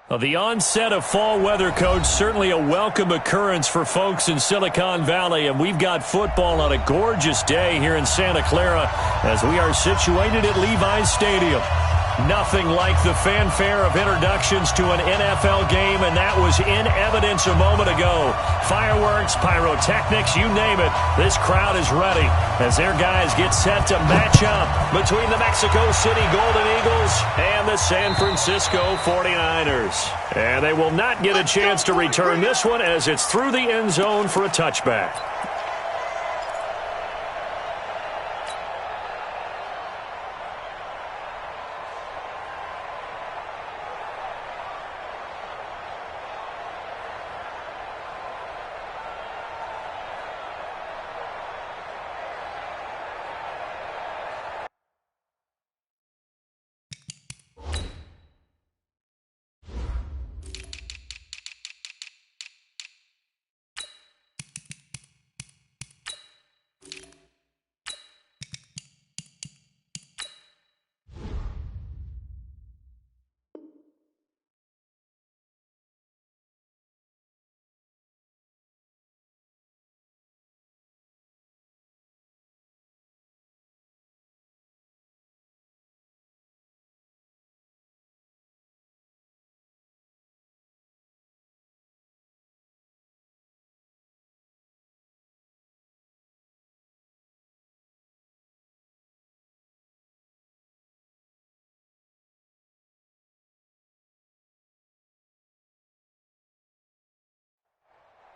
Well, the onset of fall weather, Coach, certainly a welcome occurrence for folks in Silicon Valley, and we've got football on a gorgeous day here in Santa Clara as we are situated at Levi's Stadium. Nothing like the fanfare of introductions to an NFL game, and that was in evidence a moment ago. Fireworks, pyrotechnics, you name it. This crowd is ready as their guys get set to match up between the Mexico City Golden Eagles and the San Francisco 49ers. And they will not get a chance to return this one as it's through the end zone for a touchback.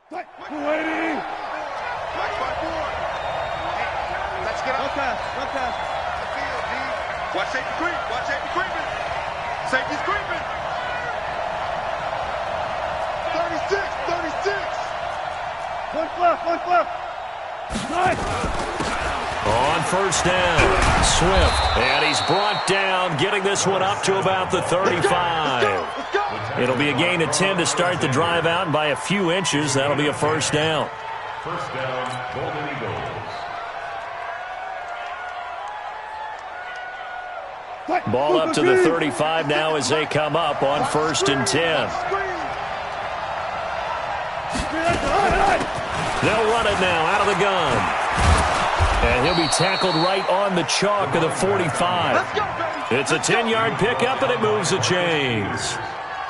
Waiting. Let's get up. One pass. Watch safety creep. Watch safety creeping. Safety's creeping. 36. One left. Nice. On first down, Swift, and he's brought down, getting this one up to about the 35. Let's go. It'll be a gain of 10 to start the drive out, and by a few inches, that'll be a first down. First down, Golden Eagles. Ball up to the 35 now as they come up on first and 10. They'll run it now out of the gun. And he'll be tackled right on the chalk of the 45. It's a 10-yard pickup, and it moves the chains.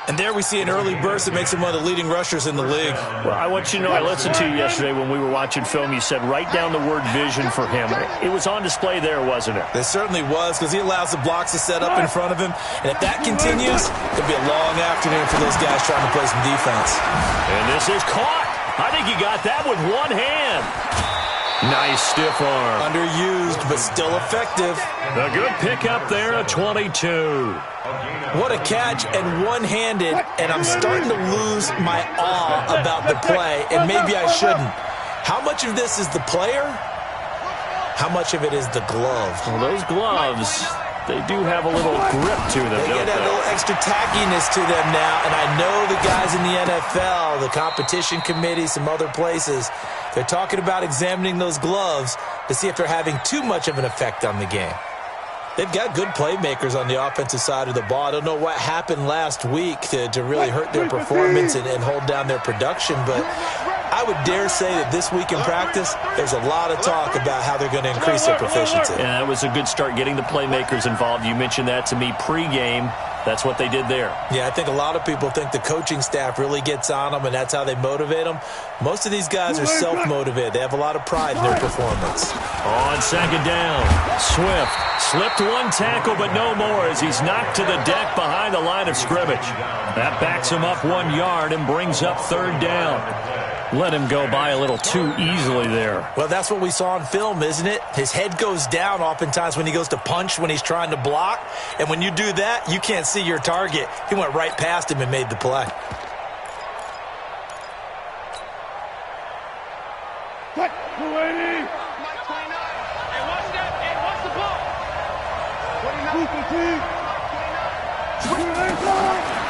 And there we see an early burst that makes him one of the leading rushers in the league. Well, I want you to know, I listened to you yesterday when we were watching film. You said write down the word vision for him. It was on display there, wasn't it? It certainly was, because he allows the blocks to set up in front of him. And if that continues, it'll be a long afternoon for those guys trying to play some defense. And this is caught. I think he got that with one hand. Nice stiff arm. Underused, but still effective. A good pickup there, a 22. What a catch, and one-handed, and I'm starting to lose my awe about the play, and maybe I shouldn't. How much of this is the player? How much of it is the glove? Well, those gloves, they do have a little grip to them, They don't get a little extra tackiness to them now, and I know the guys in the NFL, the competition committee, some other places, they're talking about examining those gloves to see if they're having too much of an effect on the game. They've got good playmakers on the offensive side of the ball. I don't know what happened last week to really hurt their performance and hold down their production, but I would dare say that this week in practice, there's a lot of talk about how they're going to increase their proficiency. Yeah, that was a good start getting the playmakers involved. You mentioned that to me pregame. That's what they did there. Yeah, I think a lot of people think the coaching staff really gets on them, and that's how they motivate them. Most of these guys are self-motivated. They have a lot of pride in their performance. On second down, Swift slipped one tackle, but no more as he's knocked to the deck behind the line of scrimmage. That backs him up 1 yard and brings up third down. Let him go by a little too easily there. Well, that's what we saw on film, isn't it? His head goes down oftentimes when he goes to punch, when he's trying to block. And when you do that, you can't see your target. He went right past him and made the play.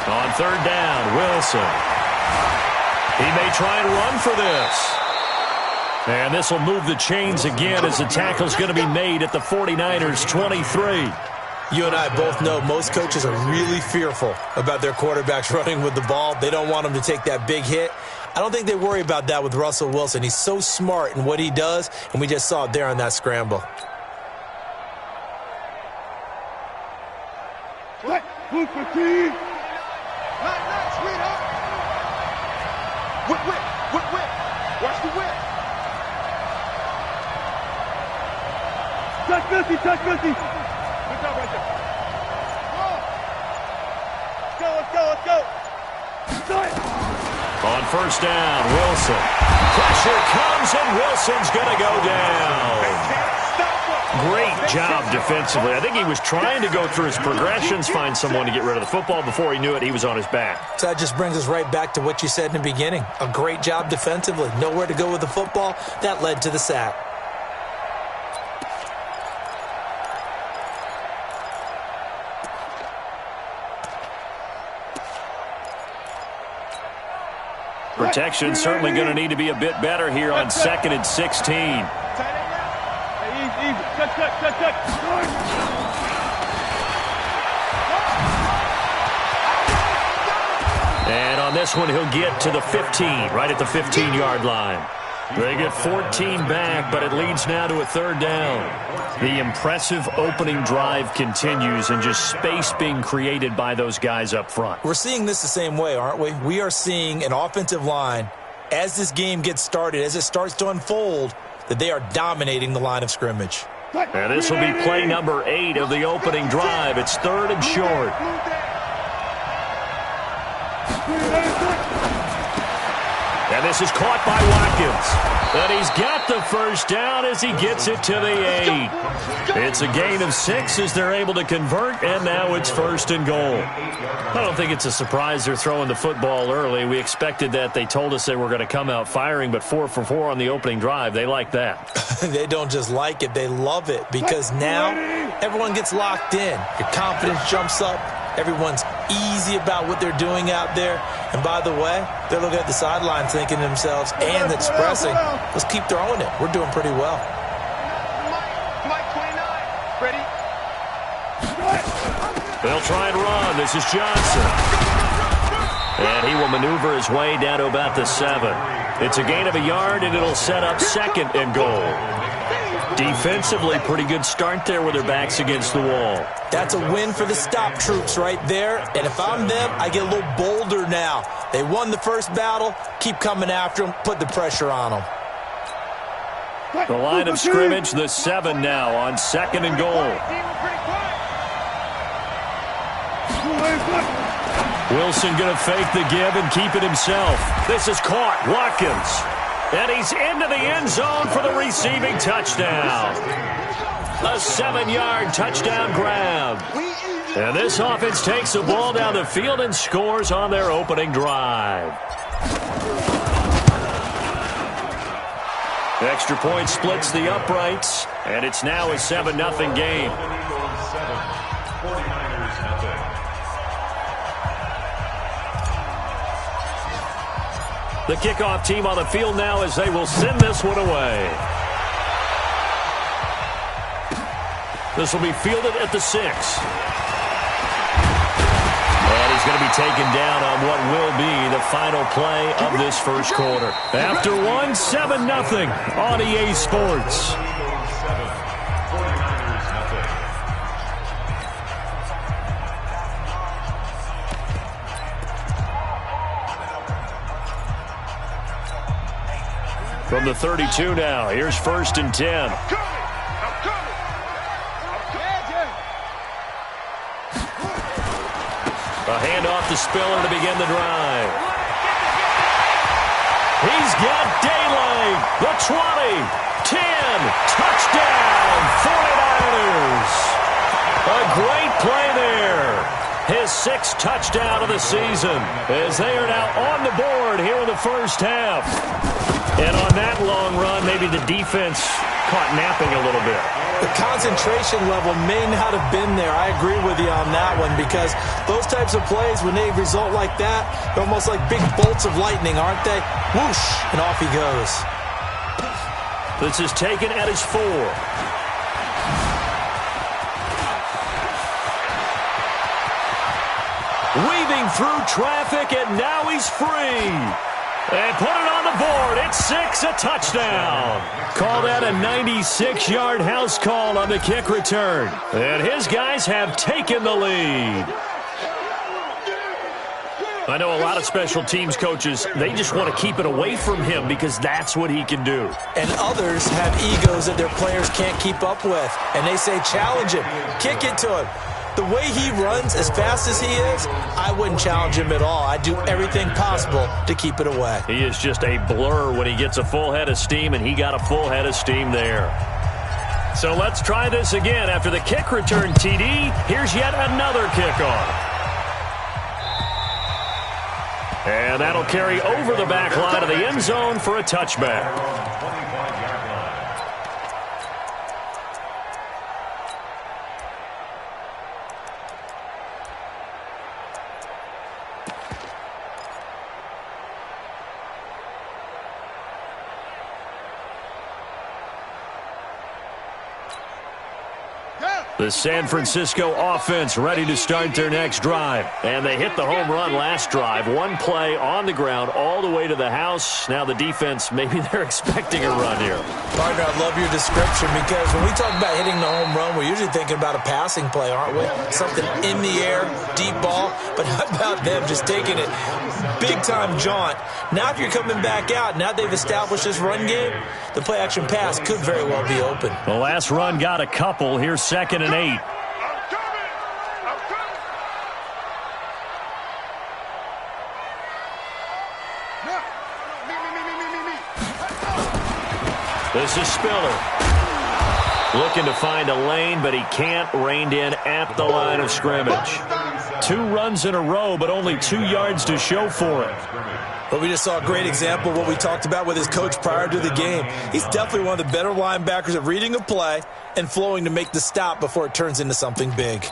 On third down, Wilson. He may try and run for this. And this will move the chains again as the tackle's going to be made at the 49ers' 23. You and I both know most coaches are really fearful about their quarterbacks running with the ball. They don't want them to take that big hit. I don't think they worry about that with Russell Wilson. He's so smart in what he does, and we just saw it there on that scramble. Whip, whip, whip, whip. Watch the whip. Touch 50, touch 50. Good job right there. Let's go, let's go, let's go. On first down, Wilson. Pressure comes, and Wilson's going to go down. Great job defensively. I think he was trying to go through his progressions, find someone to get rid of the football. Before he knew it, he was on his back. So that just brings us right back to what you said in the beginning. A great job defensively. Nowhere to go with the football. That led to the sack. Protection certainly going to need to be a bit better here on 2nd and 16. Easy. Touch. And on this one, he'll get to the 15, right at the 15-yard line. They get 14 back, but it leads now to a 3rd down. The impressive opening drive continues, and just space being created by those guys up front. We're seeing this the same way, aren't we? We are seeing an offensive line, as this game gets started, as it starts to unfold, that they are dominating the line of scrimmage. And this will be play number 8 of the opening drive. It's 3rd and short. And this is caught by Watkins. And he's got the first down as he gets it to the 8. It's a gain of 6 as they're able to convert, and now it's 1st and goal. I don't think it's a surprise they're throwing the football early. We expected that. They told us they were going to come out firing, but 4 for 4 on the opening drive. They like that. They don't just like it, they love it, because now everyone gets locked in. Your confidence jumps up. Everyone's easy about what they're doing out there. And by the way, they're looking at the sideline thinking to themselves and expressing, let's keep throwing it. We're doing pretty well. Mike 29. Ready? They'll try and run. This is Johnson. And he will maneuver his way down to about the 7. It's a gain of a yard, and it'll set up 2nd and goal. Defensively, pretty good start there with their backs against the wall. That's a win for the stop troops right there. And if I'm them, I get a little bolder now. They won the first battle. Keep coming after them. Put the pressure on them. The line of scrimmage, the 7 now on 2nd and goal. Wilson going to fake the give and keep it himself. This is caught. Watkins. And he's into the end zone for the receiving touchdown. A 7-yard touchdown grab. And this offense takes the ball down the field and scores on their opening drive. Extra point splits the uprights, and it's now a 7-0 game. The kickoff team on the field now as they will send this one away. This will be fielded at the 6. And he's going to be taken down on what will be the final play of this first quarter. After one, 7-0 on EA Sports. From the 32 now, here's 1st and 10. A handoff to Spiller to begin the drive. He's got daylight. The 20, 10, touchdown, 49ers. A great play there. His 6th touchdown of the season as they are now on the board here in the first half. And on that long run, maybe the defense caught napping a little bit. The concentration level may not have been there. I agree with you on that one, because those types of plays, when they result like that, they're almost like big bolts of lightning, aren't they? Whoosh, and off he goes. This is taken at his 4. weaving through traffic, and now he's free. And put it on the board. It's 6, a touchdown. Call that a 96-yard house call on the kick return. And his guys have taken the lead. I know a lot of special teams coaches, they just want to keep it away from him because that's what he can do. And others have egos that their players can't keep up with. And they say, challenge him, kick it to him. The way he runs as fast as he is, I wouldn't challenge him at all. I'd do everything possible to keep it away. He is just a blur when he gets a full head of steam, and he got a full head of steam there. So let's try this again. After the kick return TD, here's yet another kickoff. And that'll carry over the back line of the end zone for a touchback. The San Francisco offense ready to start their next drive. And they hit the home run last drive. One play on the ground all the way to the house. Now the defense, maybe they're expecting a run here. Partner, I love your description because when we talk about hitting the home run, we're usually thinking about a passing play, aren't we? Something in the air, deep ball. But how about them just taking it big-time jaunt? Now if you're coming back out, now they've established this run game, the play-action pass could very well be open. The last run got a couple. Here's 2nd and 8. This is Spiller. Looking to find a lane, but he can't. Reined in at the line of scrimmage. 2 runs in a row, but only 2 yards to show for it. But we just saw a great example of what we talked about with his coach prior to the game. He's definitely one of the better linebackers at reading a play and flowing to make the stop before it turns into something big.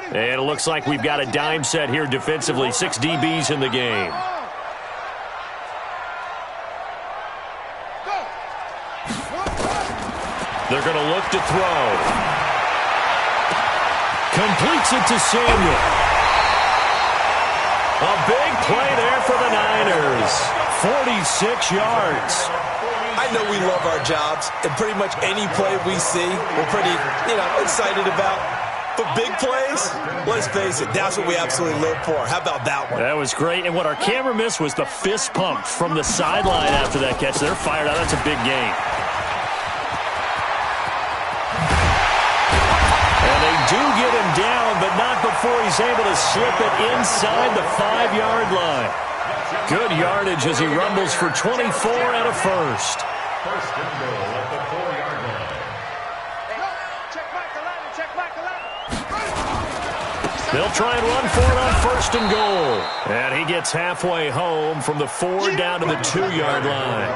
And it looks like we've got a dime set here defensively. 6 DBs in the game. They're going to look to throw. Completes it to Samuel. A big play there for the Niners. 46 yards. I know we love our jobs, and pretty much any play we see, we're pretty, excited about. But big plays, let's face it, that's what we absolutely live for. How about that one? That was great, and what our camera missed was the fist pump from the sideline after that catch. They're fired out. That's a big game. And they do get him down, but not before he's able to slip it inside the 5-yard line. Good yardage as he rumbles for 24 and a first. First and goal at the 4-yard line. They'll try and run for it on first and goal. And he gets halfway home from the 4 down to the 2-yard line.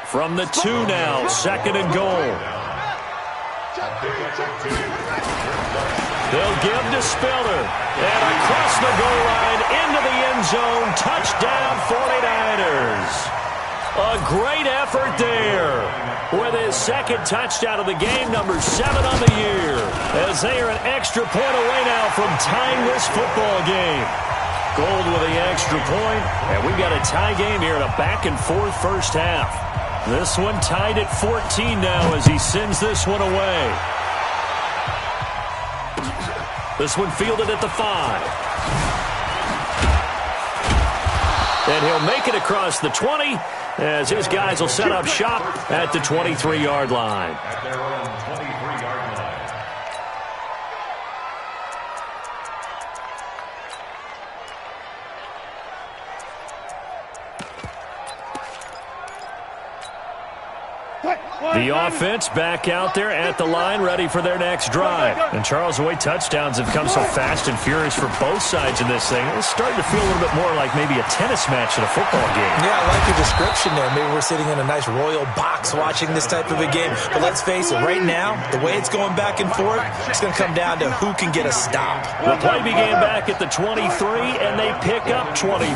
From the 2 now, 2nd and goal. They'll give to Spiller. And across the goal line into the end zone. Touchdown 49ers. A great effort there with his 2nd touchdown of the game, number 7 on the year, as they are an extra point away now from tying this football game. Gold with the extra point, and we've got a tie game here in a back-and-forth first half. This one tied at 14 now as he sends this one away. This one fielded at the 5. And he'll make it across the 20 as his guys will set up shop at the 23-yard line. At their own 23-yard line. The offense back out there at the line, ready for their next drive. And Charles, the way touchdowns have come so fast and furious for both sides in this thing, it's starting to feel a little bit more like maybe a tennis match in a football game. Yeah, I like your description there. Maybe we're sitting in a nice royal box watching this type of a game. But let's face it, right now, the way it's going back and forth, it's going to come down to who can get a stop. The play began back at the 23, and they pick up 23.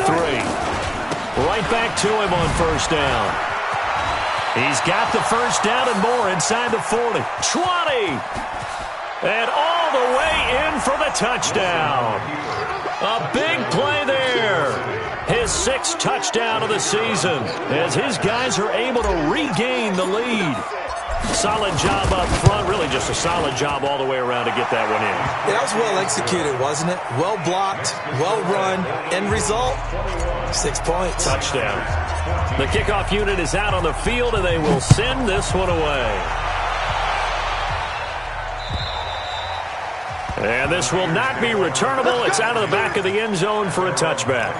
Right back to him on first down. He's got the first down and more inside the 40. 20! And all all the way in for the touchdown. A big play there. His 6th touchdown of the season as his guys are able to regain the lead. Solid job up front. Really just a solid job all the way around to get that one in. Yeah, that was well executed, wasn't it? Well blocked, well run. End result, 6 points. Touchdown. The kickoff unit is out on the field, and they will send this one away. And this will not be returnable. It's out of the back of the end zone for a touchback.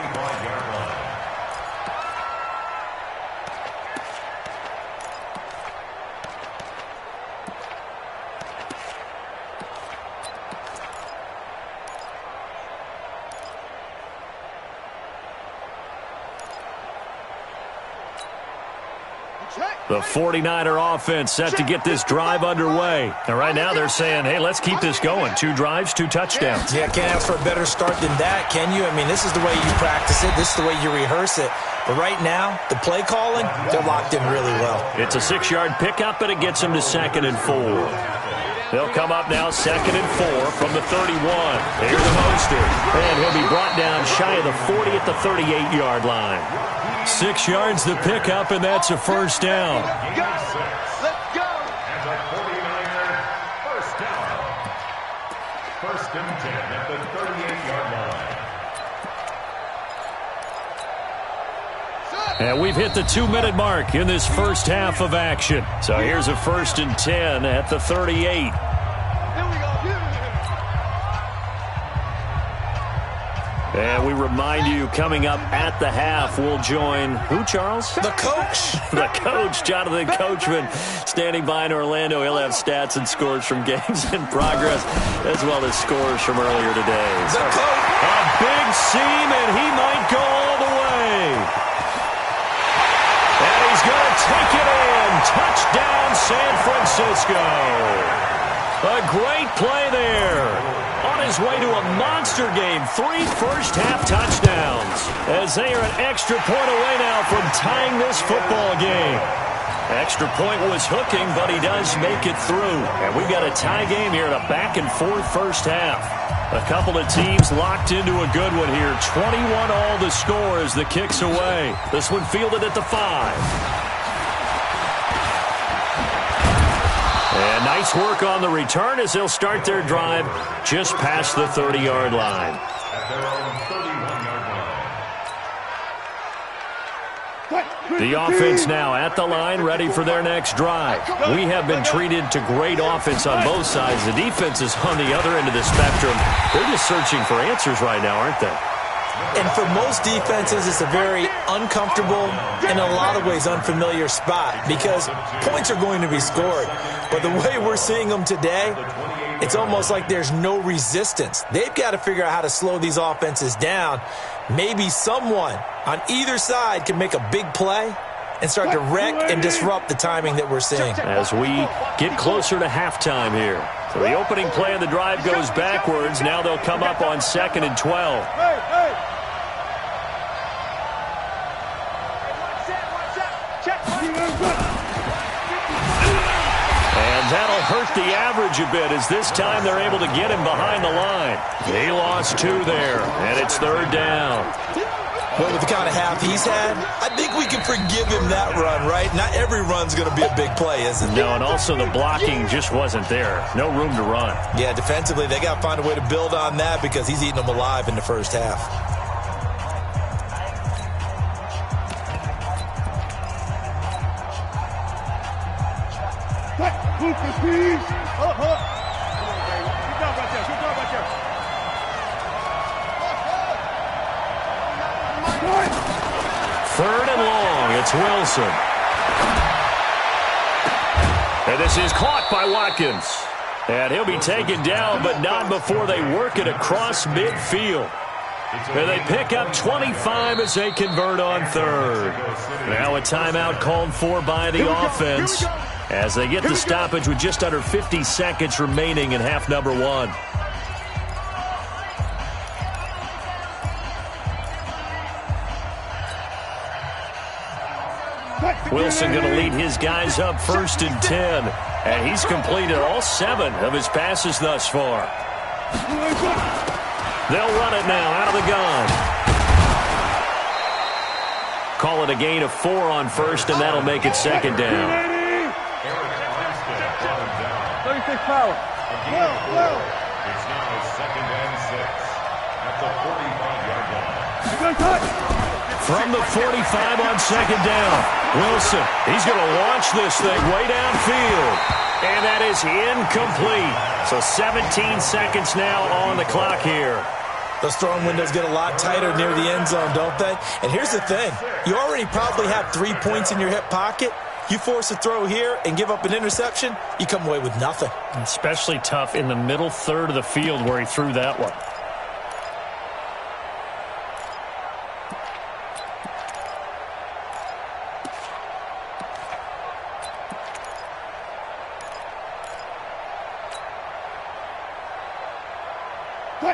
The 49er offense set to get this drive underway. And right now they're saying, hey, let's keep this going. 2 drives, 2 touchdowns. Yeah, can't ask for a better start than that, can you? I mean, this is the way you practice it. This is the way you rehearse it. But right now, the play calling, they're locked in really well. It's a 6-yard pickup, and it gets them to 2nd and 4. They'll come up now 2nd and 4 from the 31. Here's Mostert. And he'll be brought down shy of the 40 at the 38-yard line. 6 yards the pickup, and that's a first down. Let's go. And the 49er first down. 1st and 10 at the 38-yard line. And we've hit the 2-minute mark in this first half of action. So here's a 1st and 10 at the 38. Here we go. And we remind you, coming up at the half, we'll join who, Charles? The coach. The coach, Jonathan Coachman, standing by in Orlando. He'll have stats and scores from games in progress, as well as scores from earlier today. The coach. A big seam, and he might go all the way. And he's going to take it in. Touchdown, San Francisco. A great play there. On his way to a monster game, 3 first-half touchdowns, as they are an extra point away now from tying this football game. Extra point was hooking, but he does make it through. And we've got a tie game here in a back-and-forth first half. A couple of teams locked into a good one here. 21 all the score as the kick's away. This one fielded at the 5. And nice work on the return as they'll start their drive just past the 30-yard line. At their own 31-yard line. The offense now at the line, ready for their next drive. We have been treated to great offense on both sides. The defense is on the other end of the spectrum. They're just searching for answers right now, aren't they? And for most defenses, it's a very uncomfortable, in a lot of ways, unfamiliar spot because points are going to be scored. But the way we're seeing them today, it's almost like there's no resistance. They've got to figure out how to slow these offenses down. Maybe someone on either side can make a big play and start to wreck and disrupt the timing that we're seeing. As we get closer to halftime here. So the opening play of the drive goes backwards. Now they'll come up on 2nd and 12. And that'll hurt the average a bit as this time they're able to get him behind the line. He lost 2 there, and it's 3rd down. Well, with the kind of half he's had, I think we can forgive him that run, right? Not every run's going to be a big play, is it? No, and also the blocking just wasn't there. No room to run. Yeah, defensively, they got to find a way to build on that because he's eating them alive in the first half. Third and long, it's Wilson. And this is caught by Watkins. And he'll be taken down, but not before they work it across midfield. And they pick up 25 as they convert on 3rd. Now a timeout called for by the offense as they get the stoppage with just under 50 seconds remaining in half number 1. Wilson going to lead his guys up 1st and 10. And he's completed all 7 of his passes thus far. They'll run it now out of the gun. Call it a gain of 4 on 1st, and that'll make it 2nd down. 36 power. It's now 2nd and 6 at the 45-yard line. From the 45 on 2nd down, Wilson, he's going to launch this thing way downfield. And that is incomplete. So 17 seconds now on the clock here. Those throwing windows get a lot tighter near the end zone, don't they? And here's the thing. You already probably have 3 points in your hip pocket. You force a throw here and give up an interception, you come away with nothing. Especially tough in the middle third of the field where he threw that one.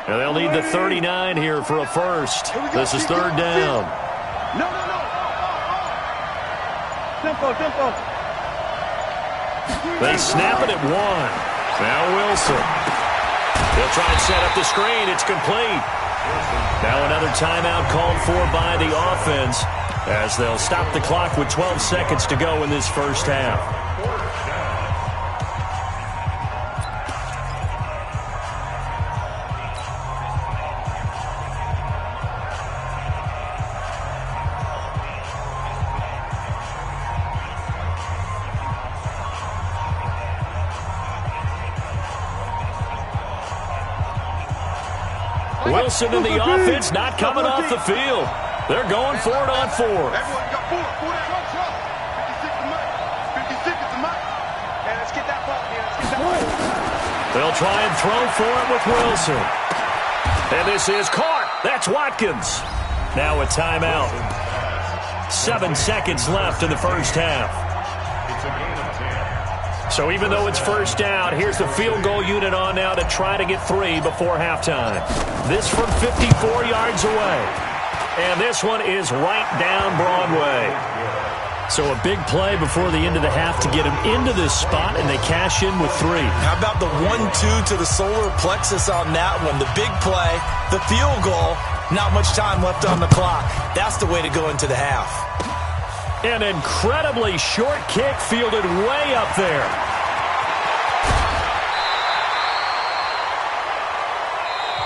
And they'll need the 39 here for a first. This is 3rd down. No. Tempo. They snap it at 1. Now Wilson. They'll try and set up the screen. It's complete. Now another timeout called for by the offense as they'll stop the clock with 12 seconds to go in this first half. Wilson and the offense not coming off the field. They're going for it on 4th. Everyone got 4. 56 to Mike. 56 to Mike. And let's get that ball here. They'll try and throw for it with Wilson. And this is caught. That's Watkins. Now a timeout. 7 seconds left in the first half. It's a gain of 10. So even though it's 1st down, here's the field goal unit on now to try to get 3 before halftime. This from 54 yards away. And this one is right down Broadway. So a big play before the end of the half to get him into this spot, and they cash in with 3. How about the 1-2 to the solar plexus on that one? The big play, the field goal, not much time left on the clock. That's the way to go into the half. An incredibly short kick fielded way up there.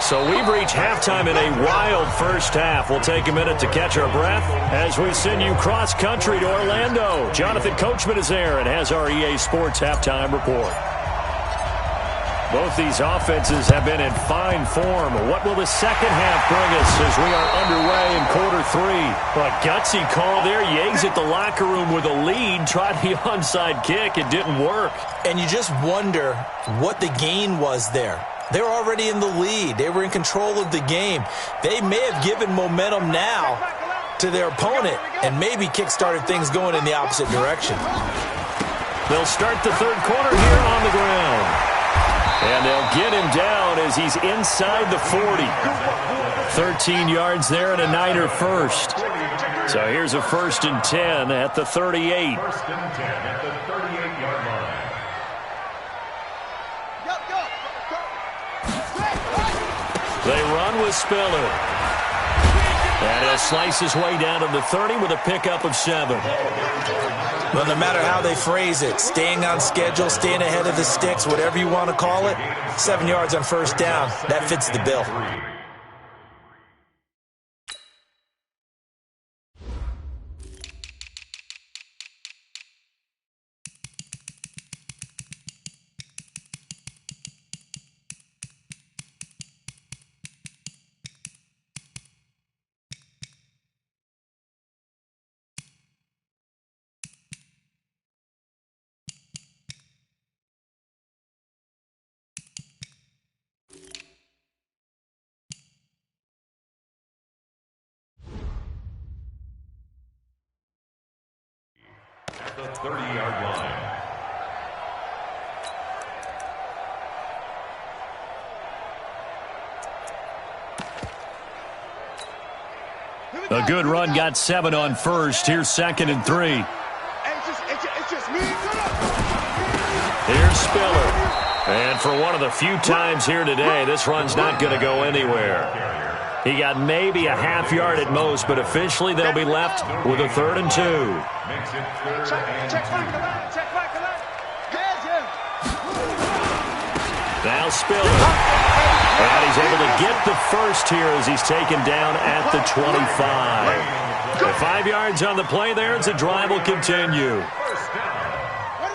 So we've reached halftime in a wild first half. We'll take a minute to catch our breath as we send you cross-country to Orlando. Jonathan Coachman is there and has our EA Sports halftime report. Both these offenses have been in fine form. What will the second half bring us as we are underway in quarter 3? Well, a gutsy call there. You exit the locker room with a lead. Tried the onside kick. It didn't work. And you just wonder what the gain was there. They were already in the lead. They were in control of the game. They may have given momentum now to their opponent and maybe kick-started things going in the opposite direction. They'll start the third quarter here on the ground. And they'll get him down as he's inside the 40. 13 yards there and a Niner first. So here's a 1st and 10 at the 38. 1st and 10 at the 38-yard line. They run with Spiller. And he'll slice his way down to the 30 with a pickup of 7. Well, no matter how they phrase it, staying on schedule, staying ahead of the sticks, whatever you want to call it, 7 yards on 1st down, that fits the bill. At the 30-yard line. A good run got 7 on 1st. Here's 2nd and 3. Here's Spiller. And for one of the few times here today, this run's not going to go anywhere. He got maybe a half yard at most, but officially they'll be left with a 3rd and 2. Now Spiller. And he's able to get the first here as he's taken down at the 25. The 5 yards on the play there as the drive will continue.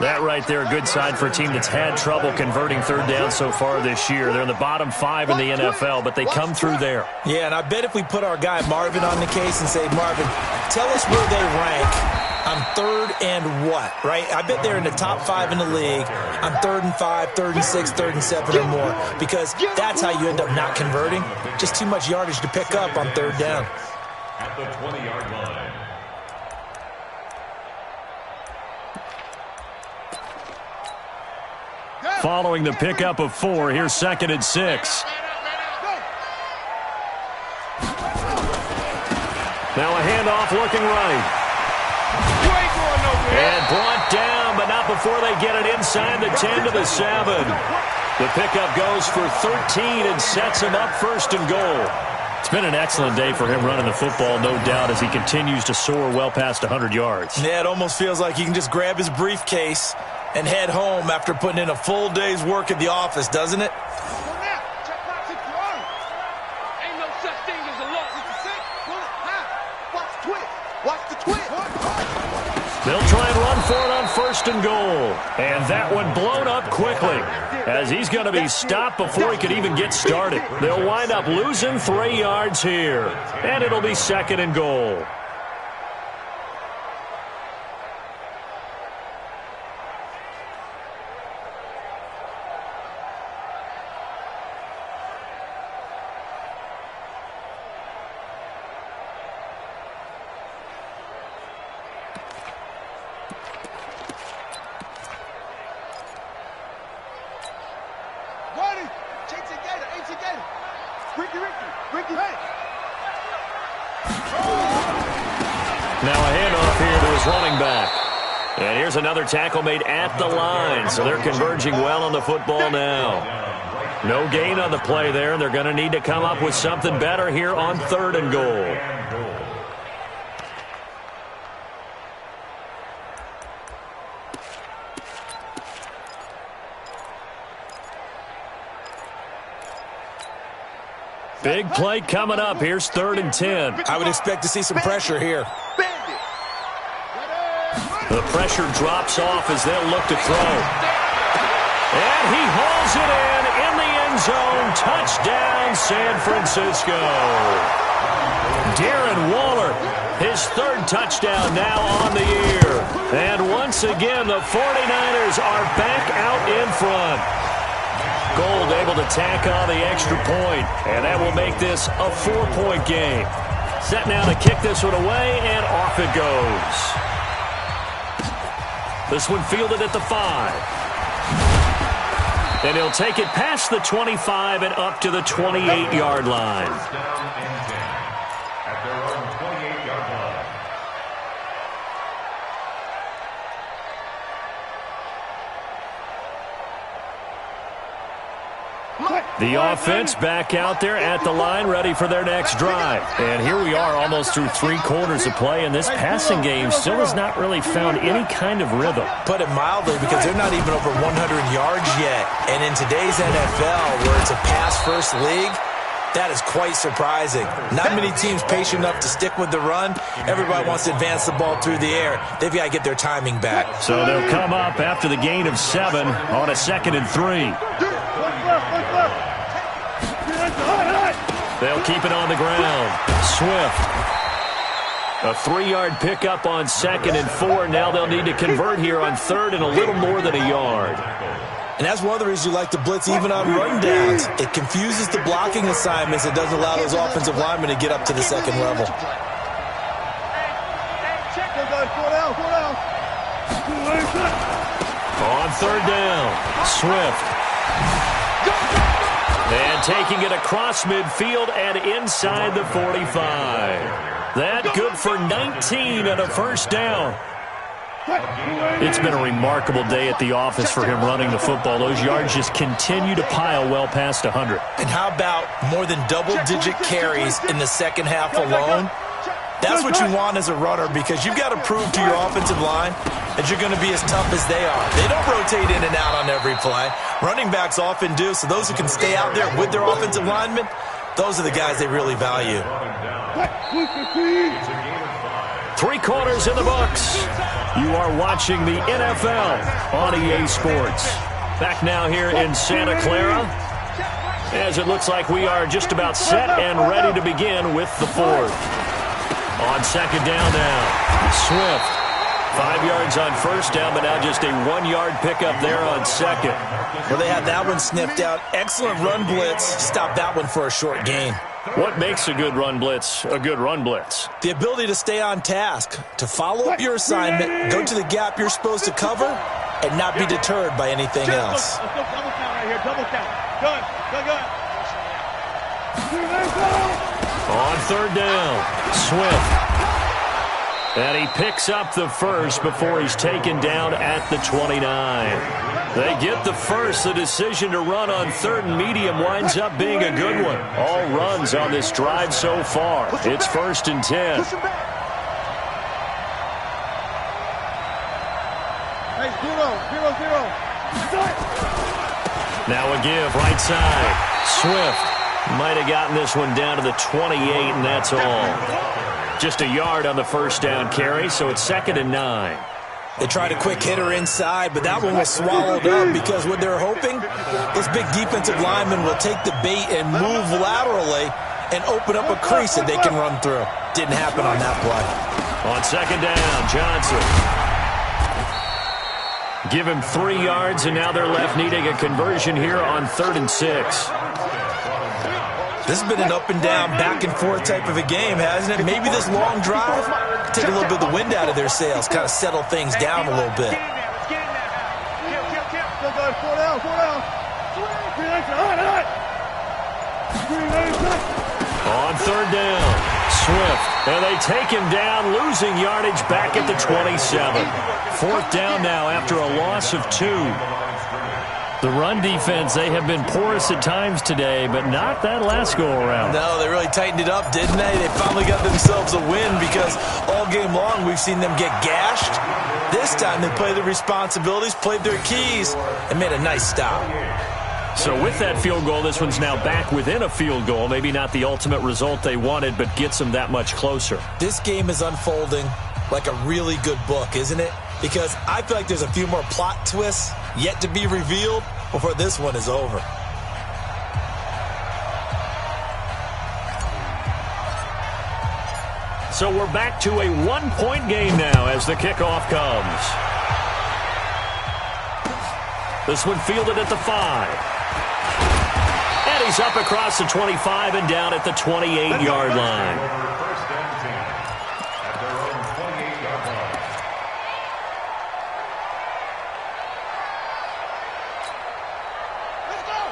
That right there, a good sign for a team that's had trouble converting 3rd down so far this year. They're in the bottom 5 in the NFL, but they come through there. Yeah, and I bet if we put our guy Marvin on the case and say, Marvin, tell us where they rank on 3rd and what, right? I bet they're in the top 5 in the league on 3rd and 5, 3rd and 6, 3rd and 7 or more, because that's how you end up not converting. Just too much yardage to pick up on 3rd down. At the 20-yard line. Following the pickup of 4, here's 2nd and 6. Now a handoff looking right. And brought down, but not before they get it inside the 10 to the 7. The pickup goes for 13 and sets him up 1st and goal. It's been an excellent day for him running the football, no doubt, as he continues to soar well past 100 yards. Yeah, it almost feels like he can just grab his briefcase and head home after putting in a full day's work at the office, doesn't it? They'll try and run for it on 1st and goal. And that one blown up quickly as he's going to be stopped before he could even get started. They'll wind up losing 3 yards here. And it'll be 2nd and goal. Now a handoff here to his running back. And here's another tackle made at the line, so they're converging well on the football now. No gain on the play there, and they're going to need to come up with something better here on 3rd and goal. Big play coming up. Here's 3rd and 10. I would expect to see some pressure here. The pressure drops off as they'll look to throw. And he hauls it in the end zone. Touchdown, San Francisco. Darren Waller, his 3rd touchdown now on the year. And once again, the 49ers are back out in front. Gold able to tack on the extra point, and that will make this a 4-point game. Set now to kick this one away, and off it goes. This one fielded at the 5. And he'll take it past the 25 and up to the 28-yard line. First down and 10 at their own 28-yard line. The offense back out there at the line, ready for their next drive. And here we are almost through 3 quarters of play, and this passing game still has not really found any kind of rhythm. Put it mildly, because they're not even over 100 yards yet. And in today's NFL, where it's a pass-first league, that is quite surprising. Not many teams patient enough to stick with the run. Everybody wants to advance the ball through the air. They've got to get their timing back. So they'll come up after the gain of 7 on a 2nd and 3. They'll keep it on the ground. Swift. A 3-yard pickup on 2nd and 4. Now they'll need to convert here on 3rd and a little more than a yard. And that's one of the reasons you like to blitz even on run downs. It confuses the blocking assignments. It doesn't allow those offensive linemen to get up to the 2nd level. On 3rd down, Swift. And taking it across midfield and inside the 45. That good for 19 and a first down. It's been a remarkable day at the office for him running the football. Those yards just continue to pile well past 100. And how about more than double-digit carries in the second half alone? That's what you want as a runner, because you've got to prove to your offensive line that you're going to be as tough as they are. They don't rotate in and out on every play. Running backs often do, so those who can stay out there with their offensive linemen, those are the guys they really value. 3 quarters in the books. You are watching the NFL on EA Sports. Back now here in Santa Clara, as it looks like we are just about set and ready to begin with the fourth. On second down now, Swift. 5 yards on first down, but now just a 1-yard pickup there on second. Well, they had that one sniffed out. Excellent run blitz. Stop that one for a short gain. What makes a good run blitz a good run blitz? The ability to stay on task, to follow up your assignment, go to the gap you're supposed to cover, and not be deterred by anything else. Let's go double count right here. Double count. Good. On third down, Swift. And he picks up the first before he's taken down at the 29. They get the first. The decision to run on third and medium winds up being a good one. All runs on this drive so far. It's 1st and 10. Hey, 0-0-0. Now a give, right side. Swift might have gotten this one down to the 28, and that's all. Just a yard on the first down carry, so it's 2nd and 9. They tried a quick hitter inside, but that one was swallowed up because what they're hoping, this big defensive lineman will take the bait and move laterally and open up a crease that they can run through. Didn't happen on that play. On second down, Johnson. Give him 3 yards, and now they're left needing a conversion here on 3rd and 6. This has been an up-and-down, back-and-forth type of a game, hasn't it? Maybe this long drive take a little bit of the wind out of their sails, kind of settle things down a little bit. On third down, Swift. And they take him down, losing yardage back at the 27. 4th down now after a loss of 2. The run defense, they have been porous at times today, but not that last go-around. No, they really tightened it up, didn't they? They finally got themselves a win because all game long we've seen them get gashed. This time they played their responsibilities, played their keys, and made a nice stop. So with that field goal, this one's now back within a field goal. Maybe not the ultimate result they wanted, but gets them that much closer. This game is unfolding like a really good book, isn't it? Because I feel like there's a few more plot twists yet to be revealed before this one is over. So we're back to a 1-point game now as the kickoff comes. This one fielded at the 5. And he's up across the 25 and down at the 28-yard line.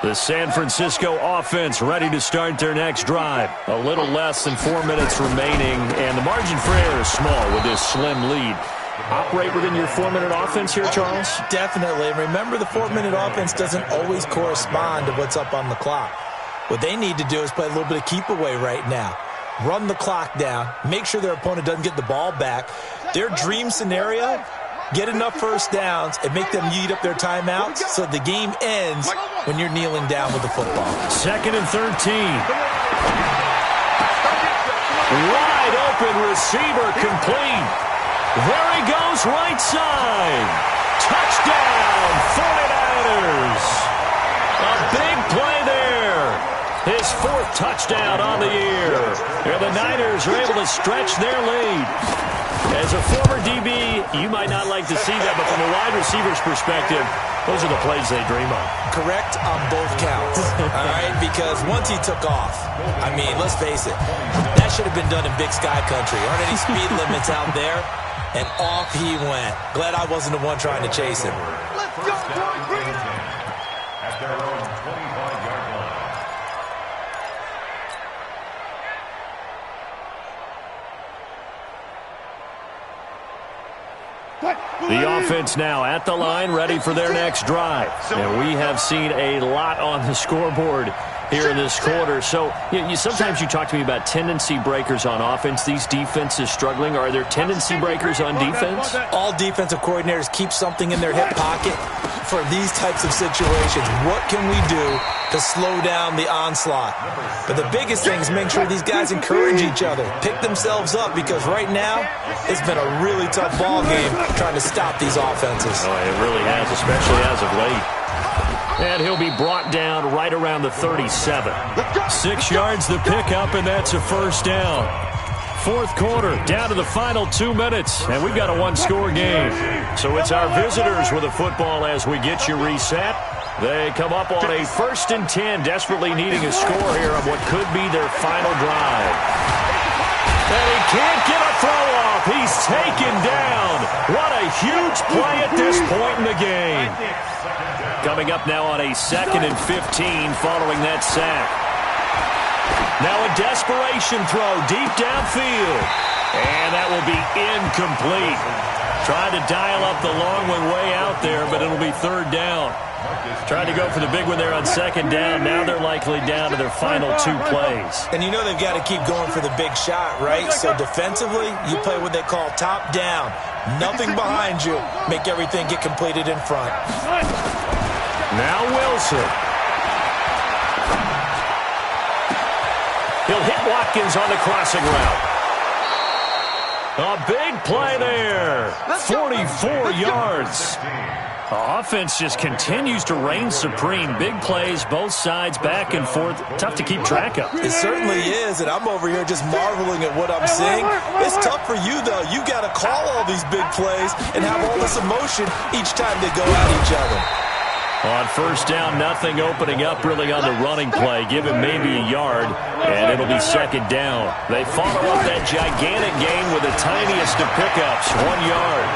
The San Francisco offense ready to start their next drive. A little less than 4 minutes remaining, and the margin for error is small with this slim lead. Operate within your 4-minute offense here, Charles? Definitely. And remember, the 4-minute offense doesn't always correspond to what's up on the clock. What they need to do is play a little bit of keep away right now. Run the clock down. Make sure their opponent doesn't get the ball back. Their dream scenario, get enough first downs and make them eat up their timeouts so the game ends when you're kneeling down with the football. 2nd and 13. Wide open receiver complete. There he goes, right side. Touchdown, 49ers. A big play there. His 4th touchdown on the year. And the Niners are able to stretch their lead. As a former DB, you might not like to see that, but from a wide receiver's perspective, those are the plays they dream of. Correct on both counts, all right? Because once he took off, I mean, let's face it, that should have been done in Big Sky Country. Aren't any speed limits out there? And off he went. Glad I wasn't the one trying to chase him. Let's go, boys. Bring it. At their own 25-yard line. The offense now at the line, ready for their next drive. And we have seen a lot on the scoreboard here in this quarter. So sometimes you talk to me about tendency breakers on offense. These defenses struggling. Are there tendency breakers on defense? All defensive coordinators keep something in their hip pocket for these types of situations. What can we do to slow down the onslaught? But the biggest thing is make sure these guys encourage each other, pick themselves up, because right now it's been a really tough ball game trying to stop these offenses. Oh, it really has, especially as of late. And he'll be brought down right around the 37. 6 yards the pickup, and that's a first down. Fourth quarter, down to the final 2 minutes, and we've got a one-score game. So it's our visitors with the football as we get you reset. They come up on a 1st and 10, desperately needing a score here on what could be their final drive. And he can't get a throw off. He's taken down. What a huge play at this point in the game. Coming up now on a 2nd and 15 following that sack. Now a desperation throw deep downfield. And that will be incomplete. Trying to dial up the long one way out there, but it'll be 3rd down. Trying to go for the big one there on 2nd down. Now they're likely down to their final 2 plays. And you know they've got to keep going for the big shot, right? So defensively, you play what they call top down. Nothing behind you. Make everything get completed in front. Now Wilson. He'll hit Watkins on the crossing route. A big play there. 44 yards. Offense just continues to reign supreme. Big plays, both sides, back and forth. Tough to keep track of. It certainly is, and I'm over here just marveling at what I'm seeing. It's tough for you, though. You got to call all these big plays and have all this emotion each time they go at each other. On 1st down, nothing opening up really on the running play. Give him maybe a yard, and it'll be 2nd down. They follow up that gigantic gain with the tiniest of pickups, 1 yard.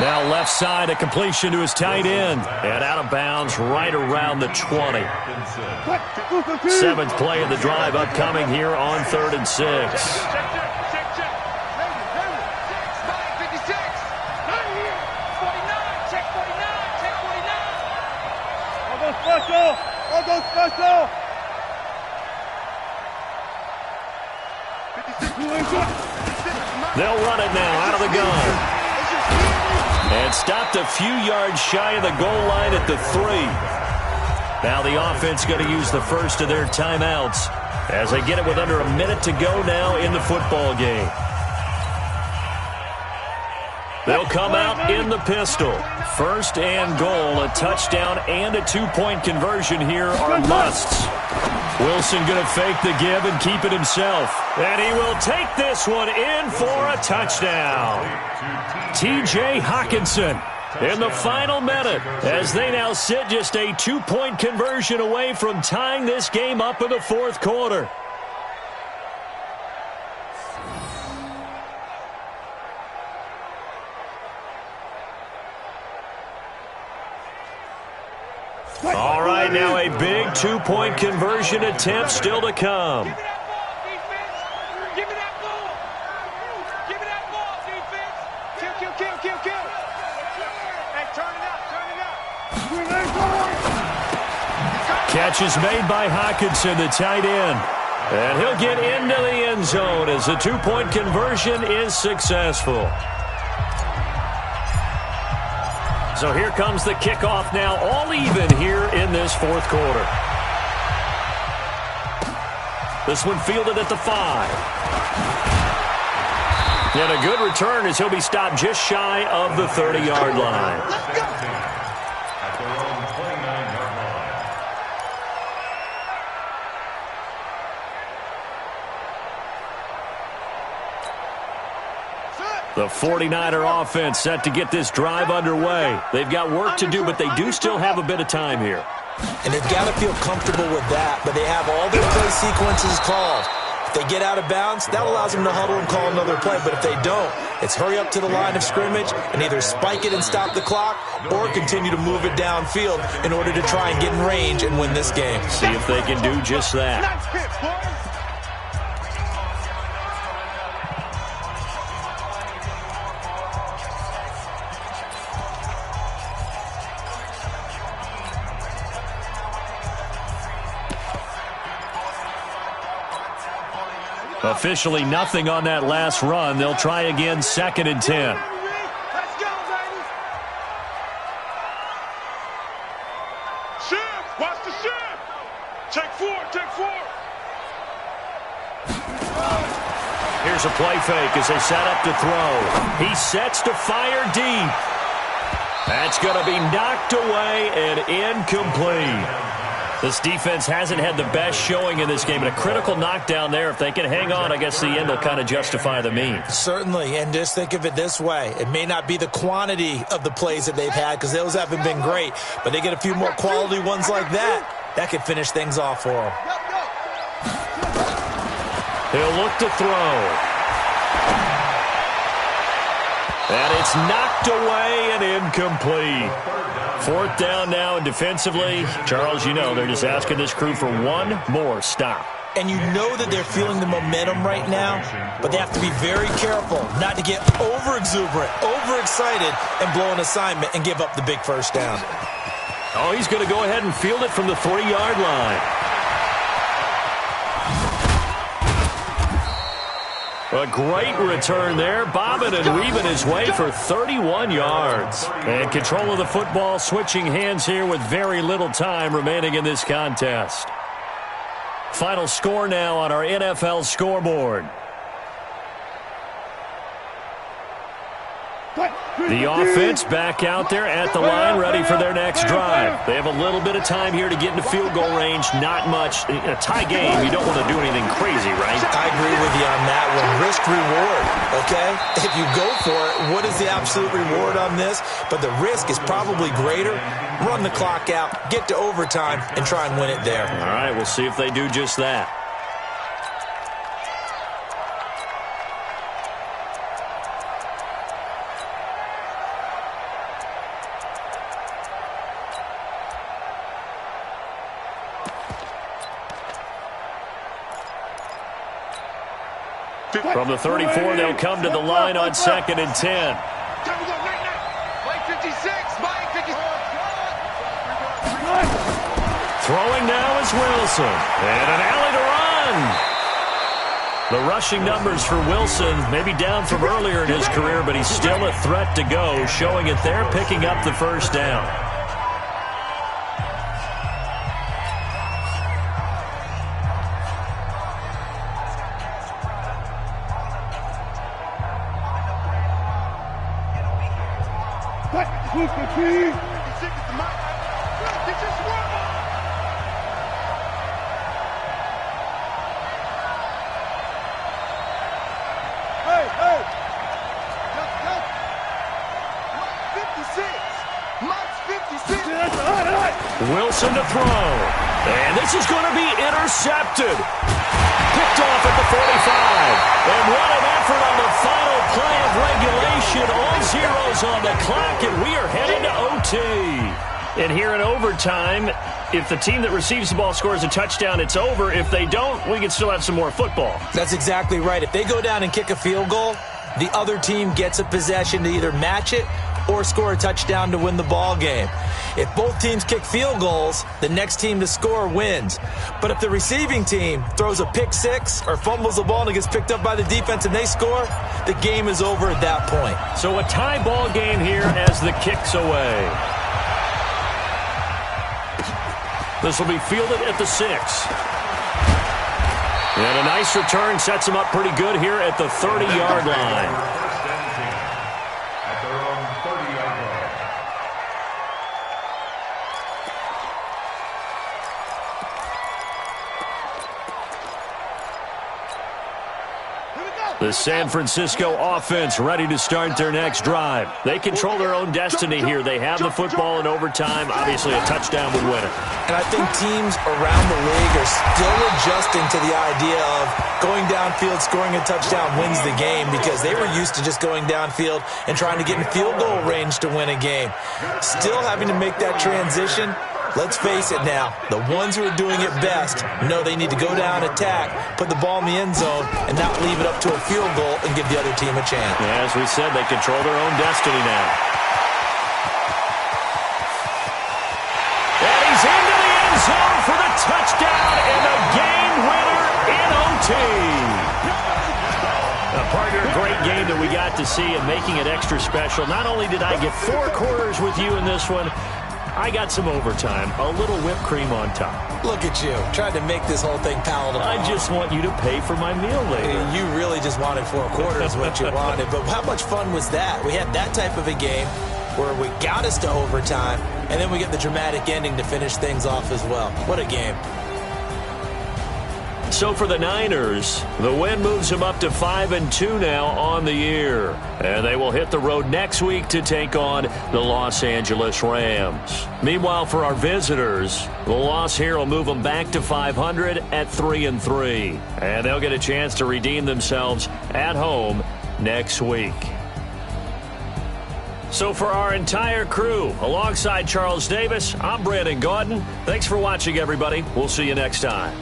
Now left side, a completion to his tight end. And out of bounds right around the 20. 7th play of the drive upcoming here on 3rd and 6. They'll run it now out of the gun. And stopped a few yards shy of the goal line at the 3. Now the offense going to use the first of their timeouts as they get it with under a minute to go now in the football game. They'll come out in the pistol. 1st and goal, a touchdown and a 2-point conversion here are musts. Wilson going to fake the give and keep it himself. And he will take this one in for a touchdown. T.J. Hawkinson in the final minute as they now sit just a 2-point conversion away from tying this game up in the 4th quarter. All right, now a big 2-point conversion attempt still to come. Give me that ball, defense. Give me that ball. Give me that ball, defense. Kill, kill, kill, kill, kill. Hey, turn it up, turn it up. Catch is made by Hawkinson, the tight end. And he'll get into the end zone as the 2-point conversion is successful. So here comes the kickoff now, all even here in this 4th quarter. This one fielded at the 5. And a good return as he'll be stopped just shy of the 30-yard line. At their own 29-yard line. The 49er offense set to get this drive underway. They've got work to do, but they do still have a bit of time here. And they've got to feel comfortable with that, but they have all their play sequences called. If they get out of bounds, that allows them to huddle and call another play. But if they don't, it's hurry up to the line of scrimmage and either spike it and stop the clock or continue to move it downfield in order to try and get in range and win this game. See if they can do just that. Nice hit, boy. Officially nothing on that last run. They'll try again, 2nd and 10. Let's go, baby. Shift. Watch the shift. Take 4. Take 4. Here's a play fake as they set up to throw. He sets to fire deep. That's going to be knocked away and incomplete. This defense hasn't had the best showing in this game, and a critical knockdown there. If they can hang on, I guess the end will kind of justify the means. Certainly, and just think of it this way. It may not be the quantity of the plays that they've had because those haven't been great, but they get a few more quality ones like that. That could finish things off for them. He'll look to throw. And it's knocked away and incomplete. 4th down now, and defensively, Charles, you know, they're just asking this crew for one more stop. And you know that they're feeling the momentum right now, but they have to be very careful not to get over-exuberant, overexcited, and blow an assignment and give up the big first down. Oh, he's going to go ahead and field it from the 3-yard line. A great return there, bobbing and weaving his way for 31 yards. And control of the football, switching hands here with very little time remaining in this contest. Final score now on our NFL scoreboard. The offense back out there at the line, ready for their next drive. They have a little bit of time here to get into field goal range. Not much. In a tie game, you don't want to do anything crazy, right? I agree with you on that one. Risk-reward, okay? If you go for it, what is the absolute reward on this? But the risk is probably greater. Run the clock out, get to overtime, and try and win it there. All right, we'll see if they do just that. From the 34, they'll come to the line on 2nd and 10. Throwing now is Wilson. And an alley to run. The rushing numbers for Wilson, maybe down from earlier in his career, but he's still a threat to go, showing it there, picking up the first down. Wilson to throw. And this is going to be intercepted. Picked off at the 45. And what an effort on the final play of regulation. All zeros on the clock, and we are headed to OT. And here in overtime, if the team that receives the ball scores a touchdown, it's over. If they don't, we can still have some more football. That's exactly right. If they go down and kick a field goal, the other team gets a possession to either match it or score a touchdown to win the ball game. If both teams kick field goals, the next team to score wins. But if the receiving team throws a pick six or fumbles the ball and it gets picked up by the defense and they score, the game is over at that point. So a tie ball game here as the kick's away. This will be fielded at the 6. And a nice return sets him up pretty good here at the 30-yard line. The San Francisco offense ready to start their next drive. They control their own destiny here. They have the football in overtime. Obviously, a touchdown would win it. And I think teams around the league are still adjusting to the idea of going downfield, scoring a touchdown wins the game, because they were used to just going downfield and trying to get in field goal range to win a game. Still having to make that transition. Let's face it now, the ones who are doing it best know they need to go down, attack, put the ball in the end zone, and not leave it up to a field goal and give the other team a chance. Yeah, as we said, they control their own destiny now. And he's into the end zone for the touchdown and the game winner in OT. great game that we got to see and making it extra special. Not only did I get 4 quarters with you in this one, I got some overtime, a little whipped cream on top. Look at you, trying to make this whole thing palatable. I just want you to pay for my meal later. You really just wanted 4 quarters, what you wanted. But how much fun was that? We had that type of a game where we got us to overtime, and then we get the dramatic ending to finish things off as well. What a game. So for the Niners, the win moves them up to 5-2 now on the year. And they will hit the road next week to take on the Los Angeles Rams. Meanwhile, for our visitors, the loss here will move them back to 500 at 3-3. And they'll get a chance to redeem themselves at home next week. So for our entire crew, alongside Charles Davis, I'm Brandon Gaudin. Thanks for watching, everybody. We'll see you next time.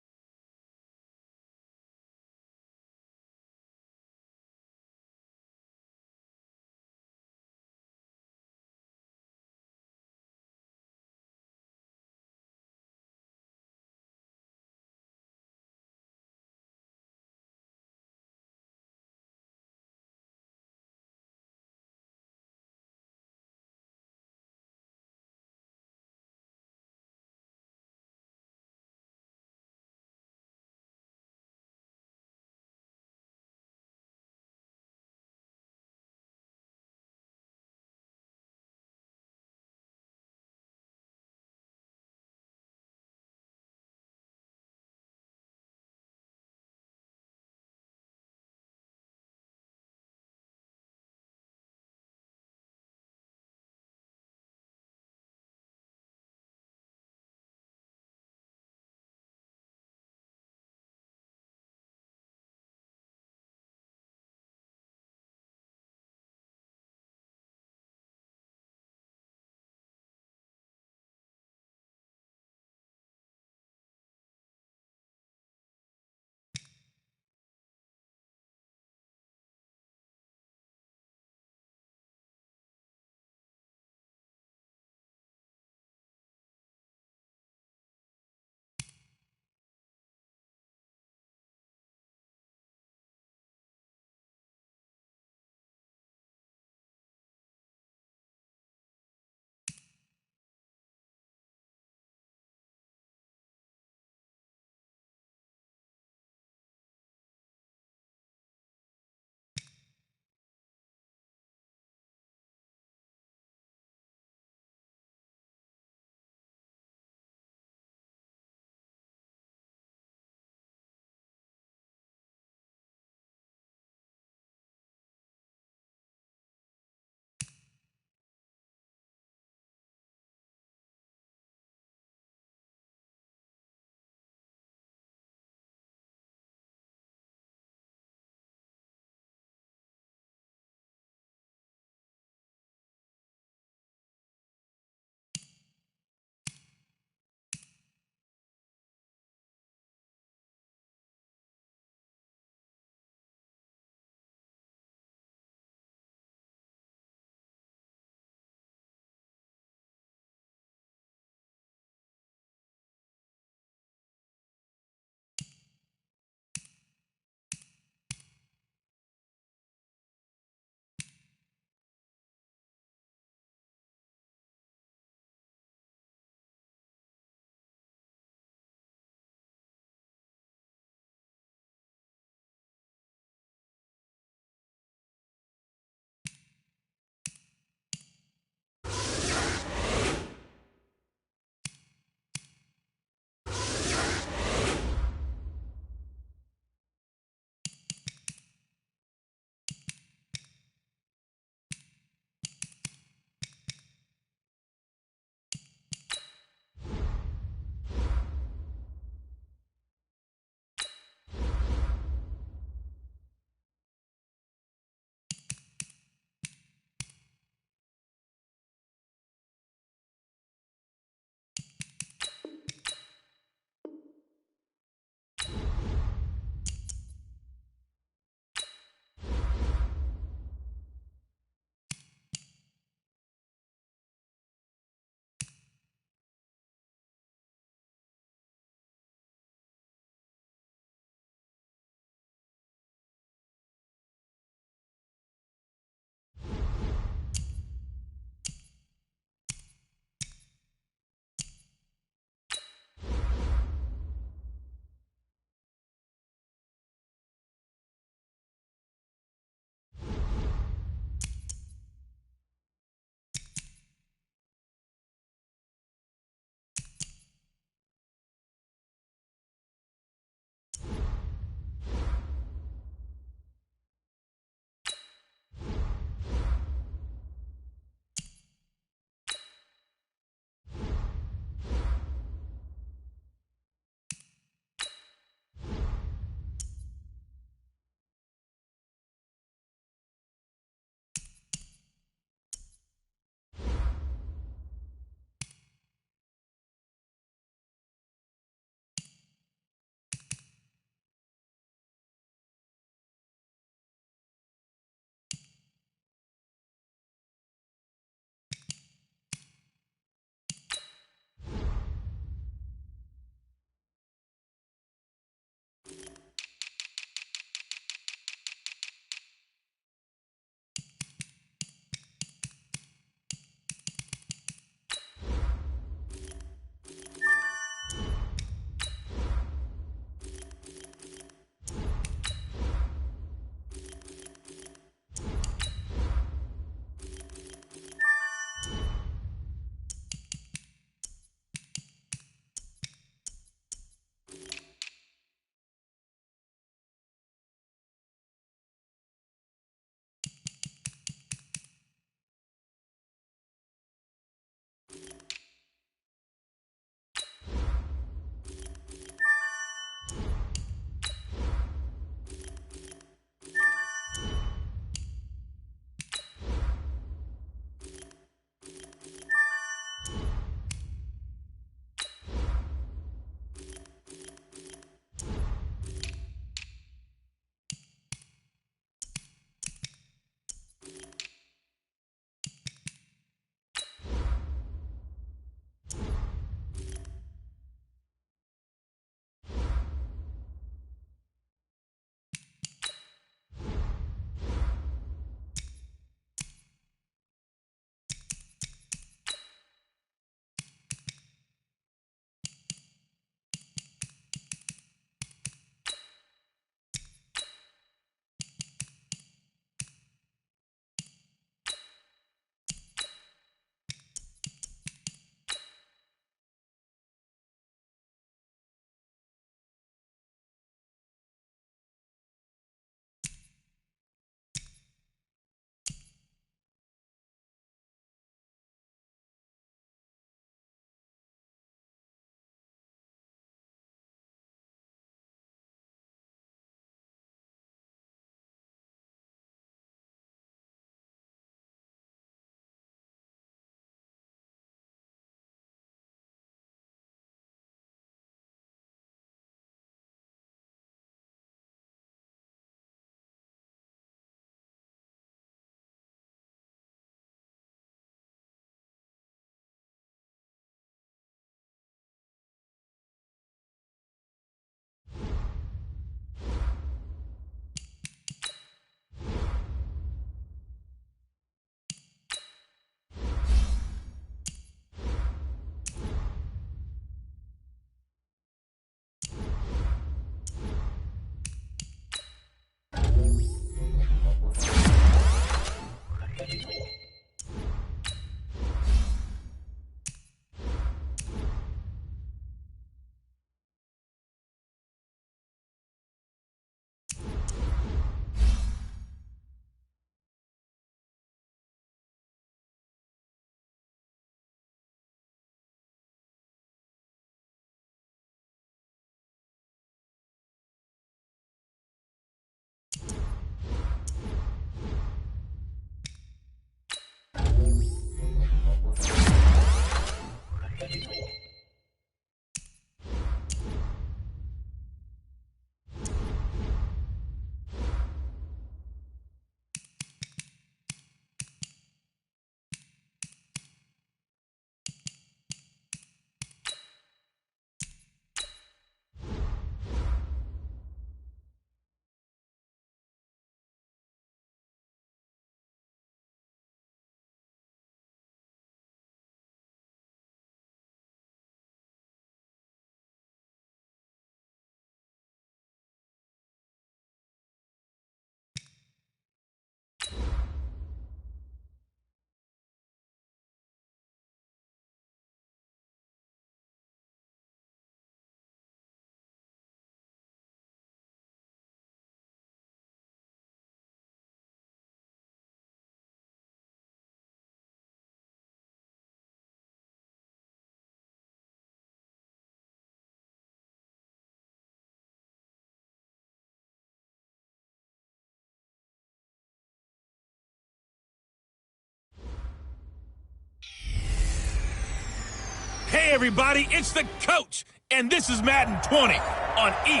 Hey, everybody, it's the coach, and this is Madden 20 on E!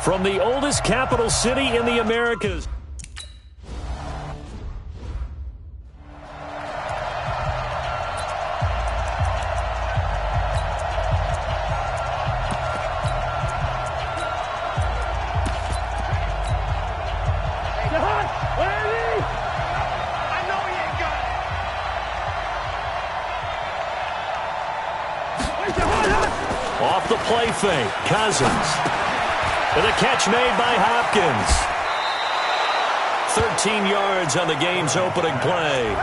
From the oldest capital city in the Americas. Off the play fake, Cousins. With a catch made by Hopkins. 13 yards on the game's opening play.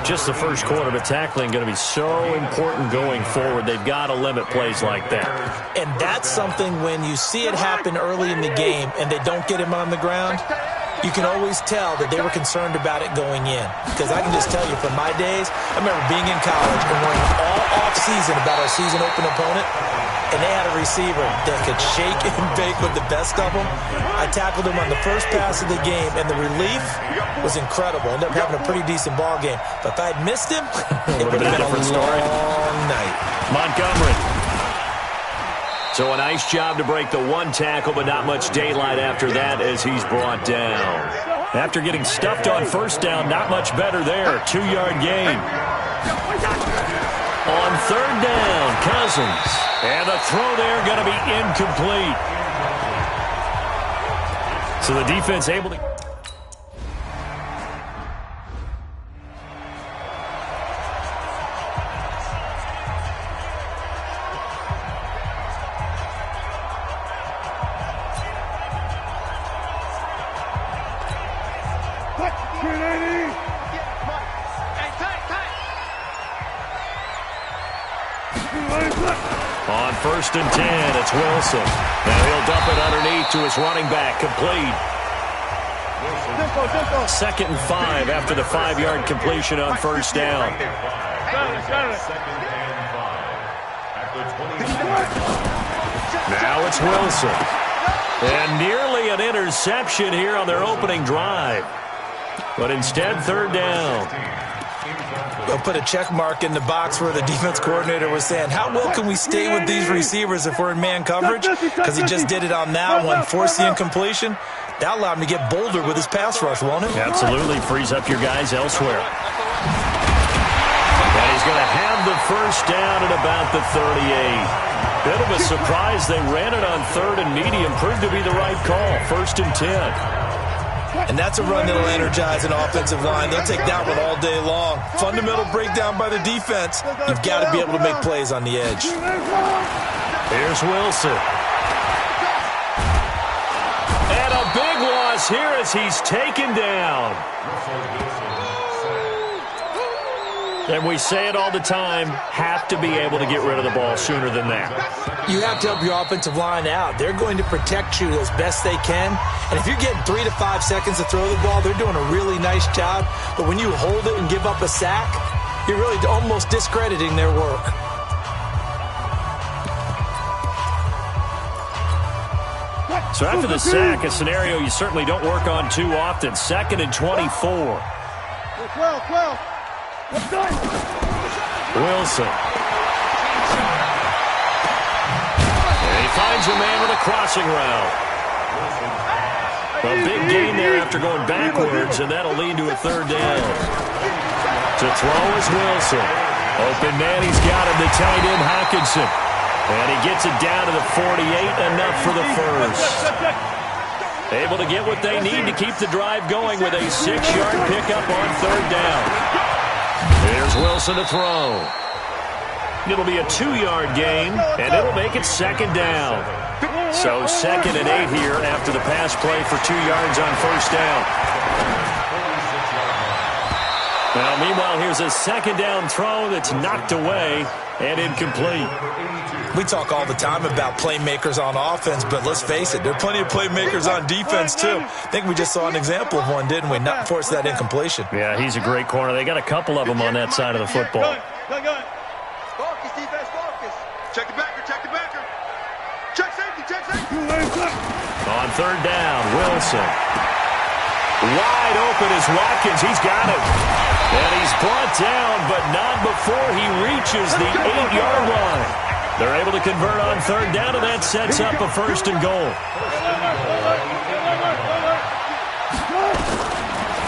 Just the first quarter, but tackling going to be so important going forward. They've got to limit plays like that. And that's something when you see it happen early in the game and they don't get him on the ground, you can always tell that they were concerned about it going in. Because I can just tell you from my days, I remember being in college and worrying all off-season about our season open opponent, and they had a receiver that could shake and bake with the best of them. I tackled him on the first pass of the game, and the relief was incredible. Ended up having a pretty decent ball game. But if I had missed him, it would have been a long night. Montgomery. So a nice job to break the one tackle, but not much daylight after that as he's brought down. After getting stuffed on first down, not much better there. 2-yard gain. On third down, Cousins. And the throw there going to be incomplete. So the defense able to... On first and 10, it's Wilson. Now he'll dump it underneath to his running back, complete. 2nd and 5 after the 5-yard completion on first down. Now it's Wilson. And nearly an interception here on their opening drive. But instead, third down. They'll put a check mark in the box where the defense coordinator was saying, how well can we stay with these receivers if we're in man coverage? Because he just did it on that one, forced the incompletion. That allowed him to get bolder with his pass rush, won't it? Absolutely. Frees up your guys elsewhere. And he's going to have the first down at about the 38. Bit of a surprise. They ran it on third and medium. Proved to be the right call. 1st and 10. And that's a run that'll energize an offensive line. They'll take that one all day long. Fundamental breakdown by the defense. You've got to be able to make plays on the edge. Here's Wilson. And a big loss here as he's taken down. And we say it all the time, have to be able to get rid of the ball sooner than that. You have to help your offensive line out. They're going to protect you as best they can. And if you're getting 3 to 5 seconds to throw the ball, they're doing a really nice job. But when you hold it and give up a sack, you're really almost discrediting their work. So after the sack, a scenario you certainly don't work on too often. 2nd and 24. 12. Wilson. And he finds a man with a crossing route. A big gain there after going backwards, and that'll lead to a third down. To throw is Wilson. Open man, he's got him, the tight end Hockenson. And he gets it down to the 48, enough for the first. Able to get what they need to keep the drive going with a 6-yard pickup on third down. Here's Wilson to throw. It'll be a 2-yard gain, and it'll make it 2nd down. So 2nd and 8 here after the pass play for 2 yards on first down. Now, meanwhile, here's a 2nd down throw that's knocked away and incomplete. We talk all the time about playmakers on offense, but let's face it, there are plenty of playmakers on defense, too. I think we just saw an example of one, didn't we? Not force that incompletion. Yeah, he's a great corner. They got a couple of them on that side of the football. Focus, defense, focus. Check the backer. Check safety. On third down, Wilson. Wide open is Watkins. He's got it. And he's brought down, but not before he reaches the 8-yard line. They're able to convert on third down, and that sets up a first and goal.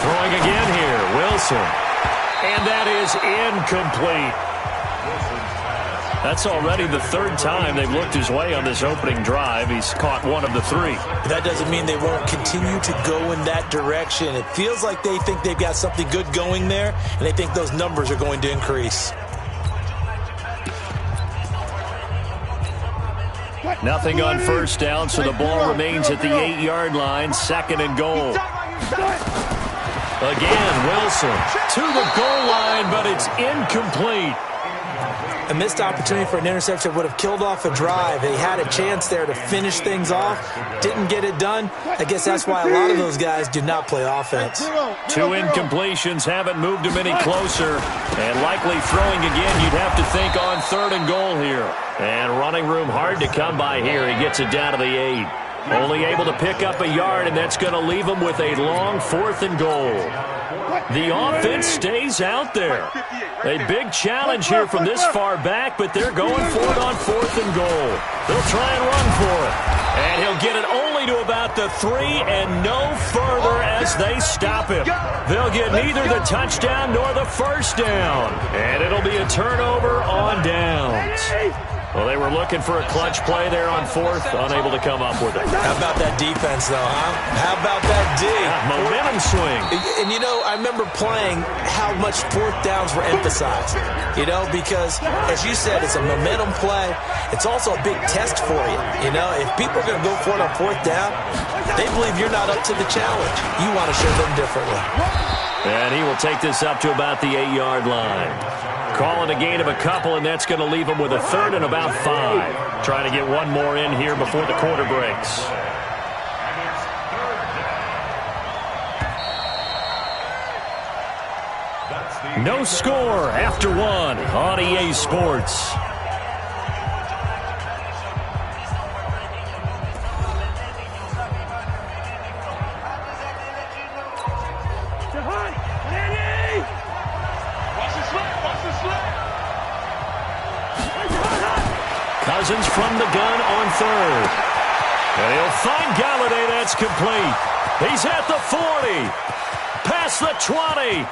Throwing again here, Wilson. And that is incomplete. That's already the third time they've looked his way on this opening drive. He's caught one of the three. That doesn't mean they won't continue to go in that direction. It feels like they think they've got something good going there, and they think those numbers are going to increase. Nothing on first down, so the ball remains at the 8-yard line. Second and goal. Again, Wilson to the goal line, but it's incomplete. A missed opportunity for an interception would have killed off a drive. He had a chance there to finish things off. Didn't get it done. I guess that's why a lot of those guys do not play offense. 2 incompletions haven't moved him any closer. And likely throwing again, you'd have to think on third and goal here. And running room hard to come by here. He gets it down to the 8. Only able to pick up a yard, and that's going to leave him with a long fourth and goal. The offense stays out there. A big challenge here from this far back, but they're going for it on fourth and goal. They'll try and run for it. And he'll get it only to about the 3 and no further as they stop him. They'll get neither the touchdown nor the first down. And it'll be a turnover on downs. Well, they were looking for a clutch play there on fourth, unable to come up with it. How about that defense, though, huh? How about that D? Momentum swing. And, you know, I remember playing how much fourth downs were emphasized, you know, because, as you said, it's a momentum play. It's also a big test for you, you know. If people are going to go for it on fourth down, they believe you're not up to the challenge. You want to show them differently. And he will take this up to about the 8-yard line. Calling a gain of a couple, and that's going to leave him with a third and about 5. Trying to get one more in here before the quarter breaks. No score after 1 on EA Sports. Cousins from the gun on third. And he'll find Galladay. That's complete. He's at the 40. Past the 20.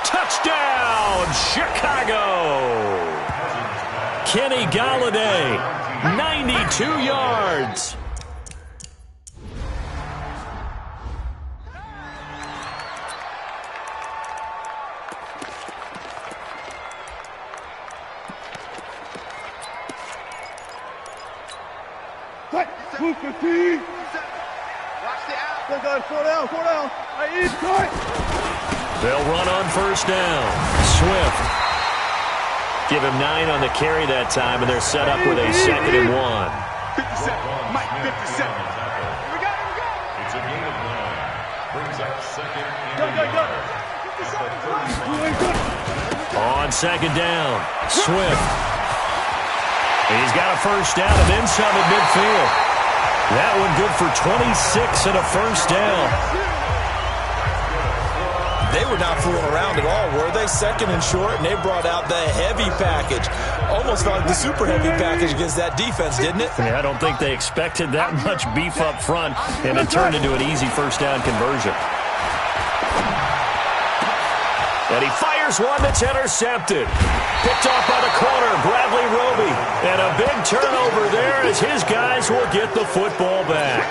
Touchdown, Chicago. Kenny Galladay, 92 yards. Watch the out. Slow down. They'll run on first down. Swift. Give him 9 on the carry that time, and they're set up with a 2nd and 1. 57. Mike, 57. Here we go. It's a gain of 9. Brings up 2nd and On 2nd down, Swift. He's got a first down and then some at midfield. That one good for 26 and a first down. They were not fooling around at all, were they? 2nd and short, and they brought out the heavy package. Almost felt like the super heavy package against that defense, didn't it? Yeah, I don't think they expected that much beef up front, and it turned into an easy first down conversion. And he fires one that's intercepted. Picked off by the corner, Bradley Roby. And a big turnover there as his guys will get the football back.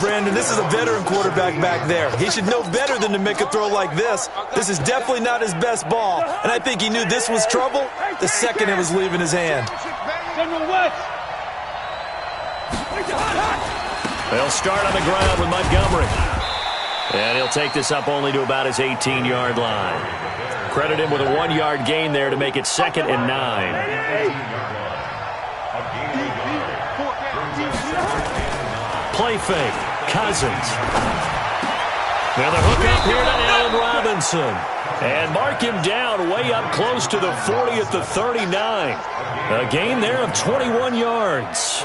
Brandon, this is a veteran quarterback back there. He should know better than to make a throw like this. This is definitely not his best ball, and I think he knew this was trouble the second it was leaving his hand. They'll start on the ground with Montgomery. And he'll take this up only to about his 18-yard line. Credit him with a 1-yard gain there to make it 2nd and 9. Play fake. Cousins. Now the hook up here to Allen Robinson. And mark him down way up close to the 40 at the 39. A gain there of 21 yards.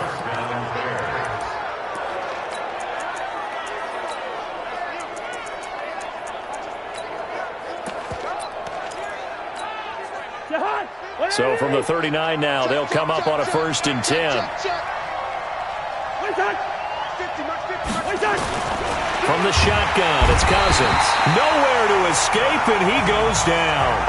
So from the 39 now, they'll come up on a 1st and 10. From the shotgun, it's Cousins. Nowhere to escape, and he goes down.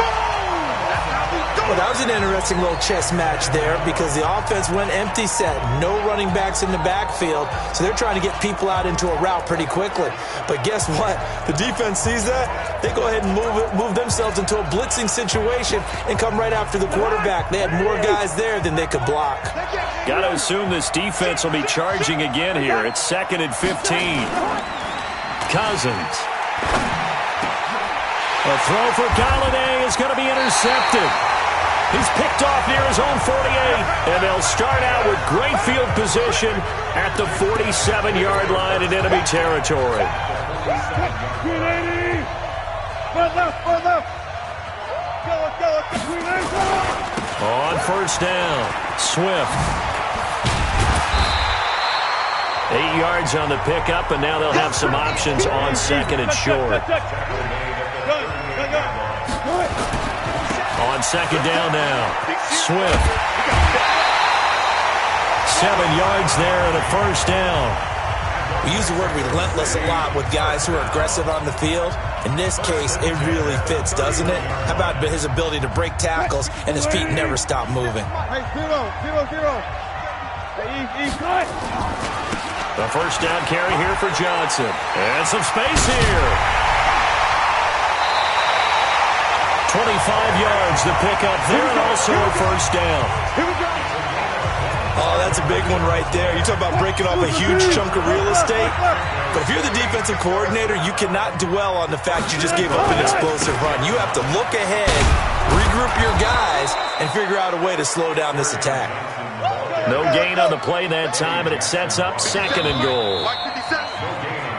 Well, that was an interesting little chess match there because the offense went empty set. No running backs in the backfield, so they're trying to get people out into a route pretty quickly. But guess what? The defense sees that. They go ahead and move themselves into a blitzing situation and come right after the quarterback. They had more guys there than they could block. Got to assume this defense will be charging again here. It's 2nd and 15. Cousins. A throw for Galladay is going to be intercepted. He's picked off near his own 48, and they'll start out with great field position at the 47-yard line in enemy territory. On 1st down, Swift. 8 yards on the pickup, and now they'll have some options on 2nd and short. On 2nd down now, Swift. 7 yards there and a 1st down. We use the word relentless a lot with guys who are aggressive on the field. In this case, it really fits, doesn't it? How about his ability to break tackles and his feet never stop moving? The 1st down carry here for Johnson. And some space here. 25 yards to pick up there, and also a 1st down. Oh, that's a big one right there. You talk about breaking off a huge chunk of real estate. But if you're the defensive coordinator, you cannot dwell on the fact you just gave up an explosive run. You have to look ahead, regroup your guys, and figure out a way to slow down this attack. No gain on the play that time, and it sets up 2nd and goal.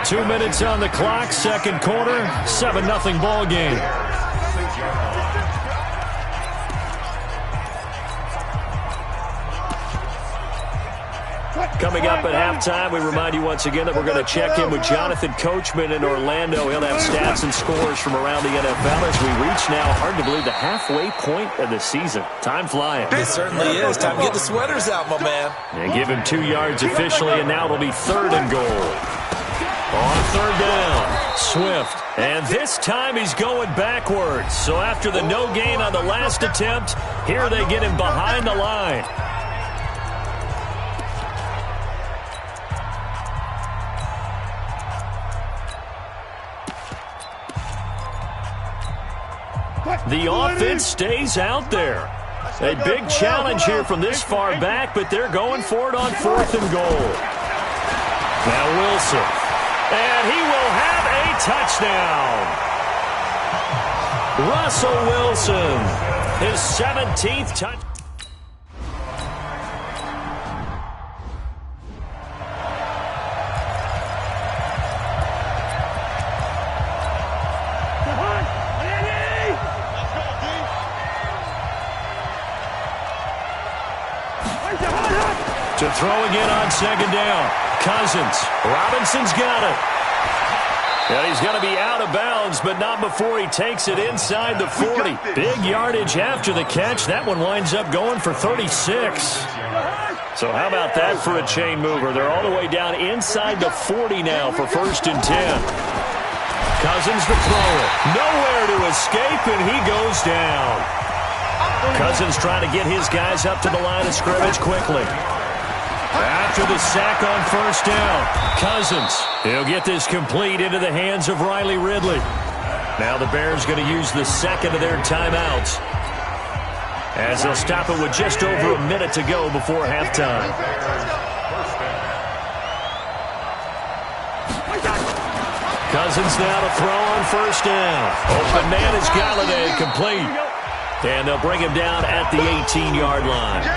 2 minutes on the clock, 2nd quarter, 7-0 ball game. Coming up at halftime, we remind you once again that we're going to check in with Jonathan Coachman in Orlando. He'll have stats and scores from around the NFL as we reach now, hard to believe, the halfway point of the season. Time flying. It certainly is. Time to get the sweaters out, my man. And give him 2 yards officially, and now it'll be 3rd and goal. On 3rd down, Swift. And this time he's going backwards. So after the no gain on the last attempt, here they get him behind the line. The offense stays out there. A big challenge here from this far back, but they're going for it on 4th and goal. Now Wilson. And he will have a touchdown. Russell Wilson, his 17th touchdown. To throw again on 2nd down. Cousins. Robinson's got it. And he's going to be out of bounds, but not before he takes it inside the 40. Big yardage after the catch. That one winds up going for 36. So how about that for a chain mover? They're all the way down inside the 40 now for 1st and 10. Cousins to throw it. Nowhere to escape, and he goes down. Cousins trying to get his guys up to the line of scrimmage quickly. After the sack on 1st down, Cousins. He'll get this complete into the hands of Riley Ridley. Now the Bears going to use the 2nd of their timeouts, as they'll stop it with just over a minute to go before halftime. Cousins now to throw on 1st down. Open man is Galladay, complete. And they'll bring him down at the 18-yard line.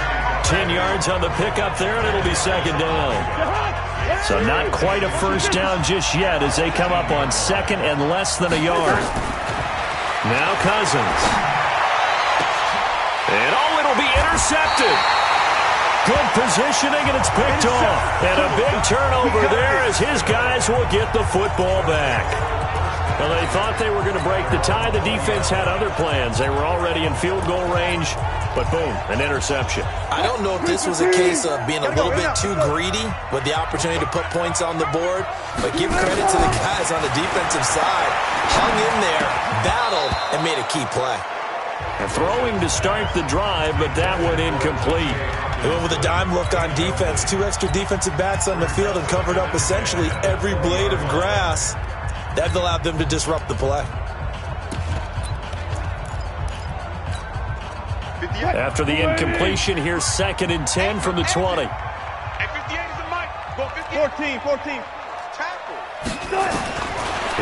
10 yards on the pickup there, and it'll be 2nd down. So not quite a 1st down just yet as they come up on 2nd and less than a yard. Now Cousins. And it'll be intercepted. Good positioning, and it's picked off. And a big turnover there as his guys will get the football back. Well, they thought they were going to break the tie. The defense had other plans. They were already in field goal range, but boom, an interception. I don't know if this was a case of being a little bit too greedy with the opportunity to put points on the board, but give credit to the guys on the defensive side. Hung in there, battled, and made a key play. And throwing to start the drive, but that one incomplete. They went with a dime look on defense. 2 extra defensive backs on the field and covered up essentially every blade of grass. That allowed them to disrupt the play. After the incompletion, here's 2nd and 10 from the 20. Hey, 58 is the mic. Go 58. 14. Tackle.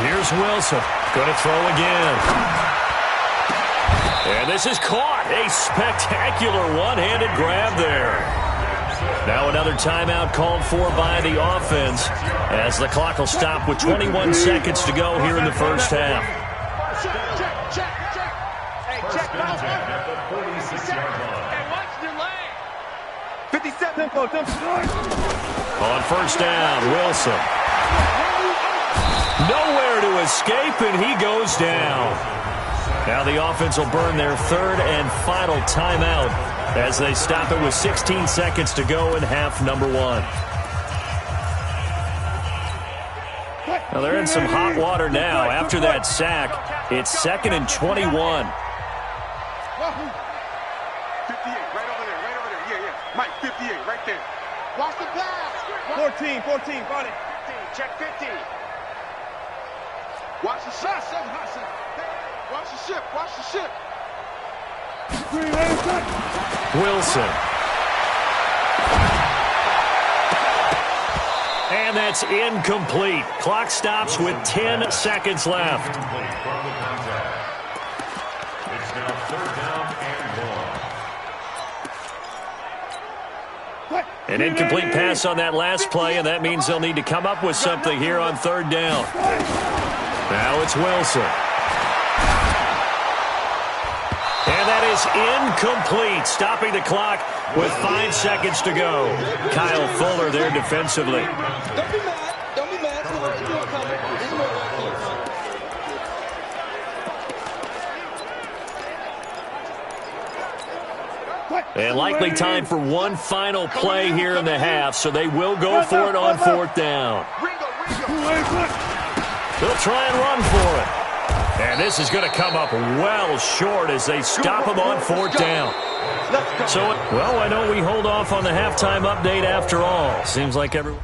Here's Wilson. Going to throw again. And this is caught. A spectacular one-handed grab there. Now another timeout called for by the offense as the clock will stop with 21 seconds to go here in the first half. Check. Hey, check. At the 46-yard line. Hey, watch the leg. 57. On first down, Wilson. Nowhere to escape, and he goes down. Now the offense will burn their 3rd and final timeout as they stop it with 16 seconds to go in half number 1. Now they're in some hot water now. After that sack, it's 2nd and 21. 58, right over there. Yeah. Mike, 58, right there. Watch the pass. 14, got it. 15, check 15. Watch the shot, Hudson. Watch the ship. Wilson. And that's incomplete. Clock stops with 10 seconds left. It's now 3rd down and 1. An incomplete pass on that last play, and that means they'll need to come up with something here on 3rd down. Now it's Wilson. And that is incomplete, stopping the clock with 5 seconds to go. Kyle Fuller there defensively. Don't be mad. Don't be mad. And likely time for one final play here in the half, so they will go for it on 4th down. They'll try and run for it. And this is going to come up well short as they stop him on 4th down. So, well, why don't we hold off on the halftime update after all? Seems like everyone...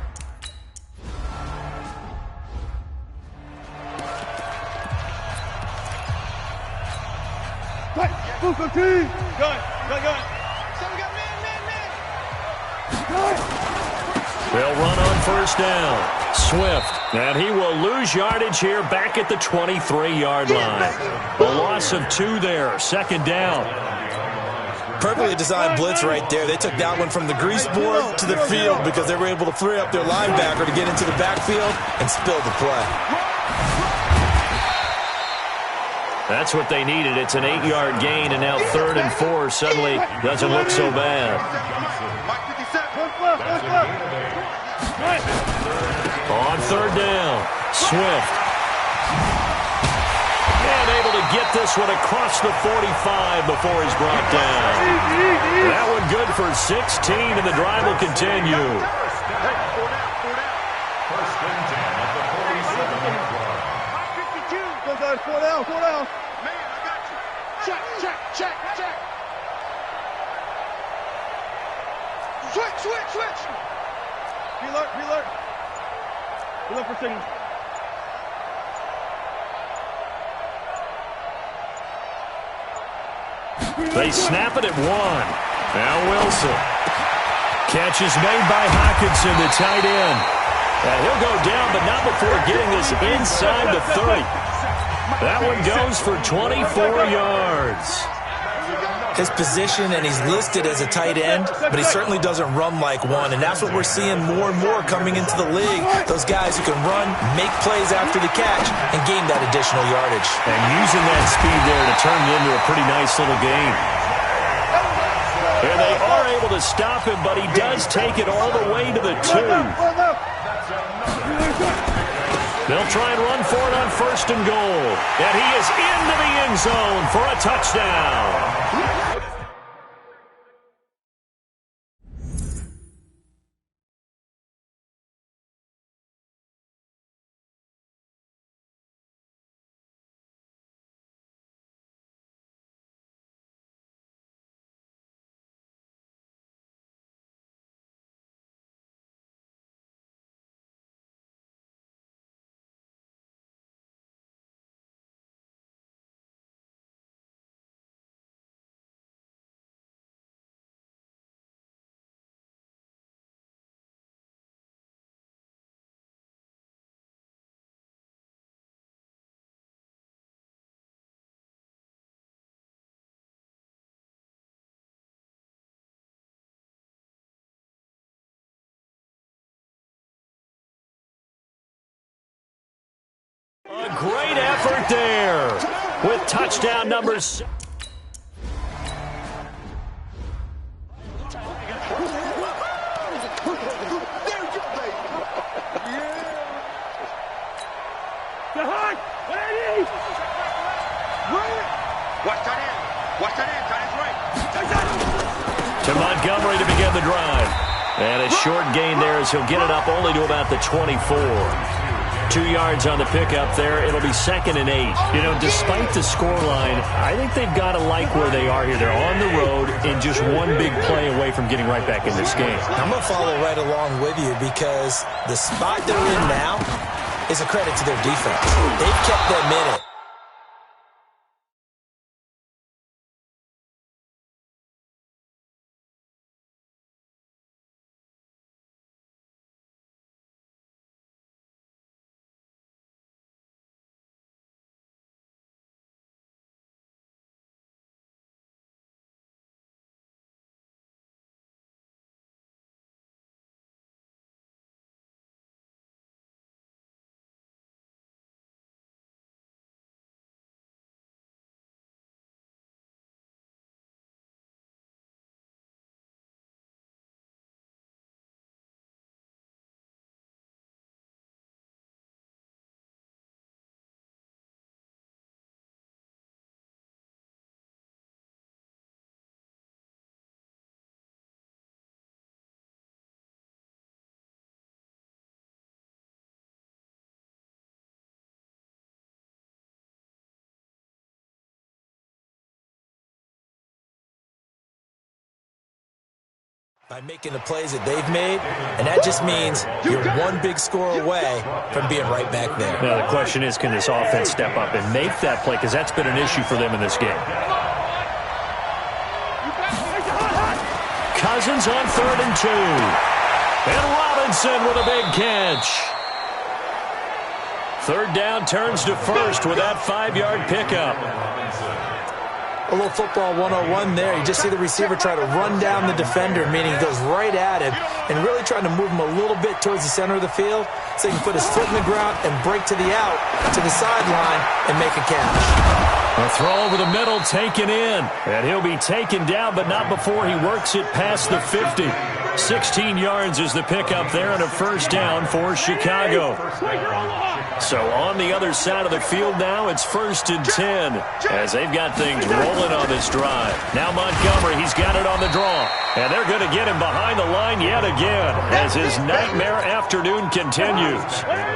They'll run on first down. Swift. And he will lose yardage here back at the 23-yard line. A loss of 2 there. 2nd down. Perfectly designed blitz right there. They took that one from the grease board to the field because they were able to free up their linebacker to get into the backfield and spill the play. That's what they needed. It's an 8-yard gain, and now 3rd and 4 suddenly doesn't look so bad. On 3rd down, Swift. And able to get this one across the 45 before he's brought down. That one good for 16, and the drive will continue. First and 10 at the 47-yard line. 4 down. Man, I got you. Check. Switch. Preload for signal. They snap it at 1. Now Wilson. Catch is made by Hockenson, the tight end. And he'll go down, but not before getting this inside the 30. That one goes for 24 yards. His position, and he's listed as a tight end, but he certainly doesn't run like one, and that's what we're seeing more and more coming into the league. Those guys who can run, make plays after the catch, and gain that additional yardage. And using that speed there to turn it into a pretty nice little game. And they are able to stop him, but he does take it all the way to the 2. They'll try and run for it on 1st and goal. And he is into the end zone for a touchdown. A great effort there with touchdown numbers. To Montgomery to begin the drive. And a short gain there as he'll get it up only to about the 24. 2 yards on the pickup there. It'll be 2nd and 8. You know, despite the scoreline, I think they've got to like where they are here. They're on the road and just one big play away from getting right back in this game. I'm going to follow right along with you because the spot they're in now is a credit to their defense. They've kept them in it. By making the plays that they've made, and that just means you're one big score away from being right back there. Now the question is, can this offense step up and make that play? Because that's been an issue for them in this game. Cousins on 3rd and 2. And Robinson with a big catch. 3rd down turns to 1st with that 5-yard pickup. A little football 101 there. You just see the receiver try to run down the defender, meaning he goes right at him and really trying to move him a little bit towards the center of the field so he can put his foot in the ground and break to the out, to the sideline, and make a catch. A throw over the middle taken in. And he'll be taken down, but not before he works it past the 50. 16 yards is the pickup there and a 1st down for Chicago. So on the other side of the field now, it's 1st and 10 as they've got things rolling on this drive. Now Montgomery, he's got it on the draw. And they're going to get him behind the line yet again as his nightmare afternoon continues.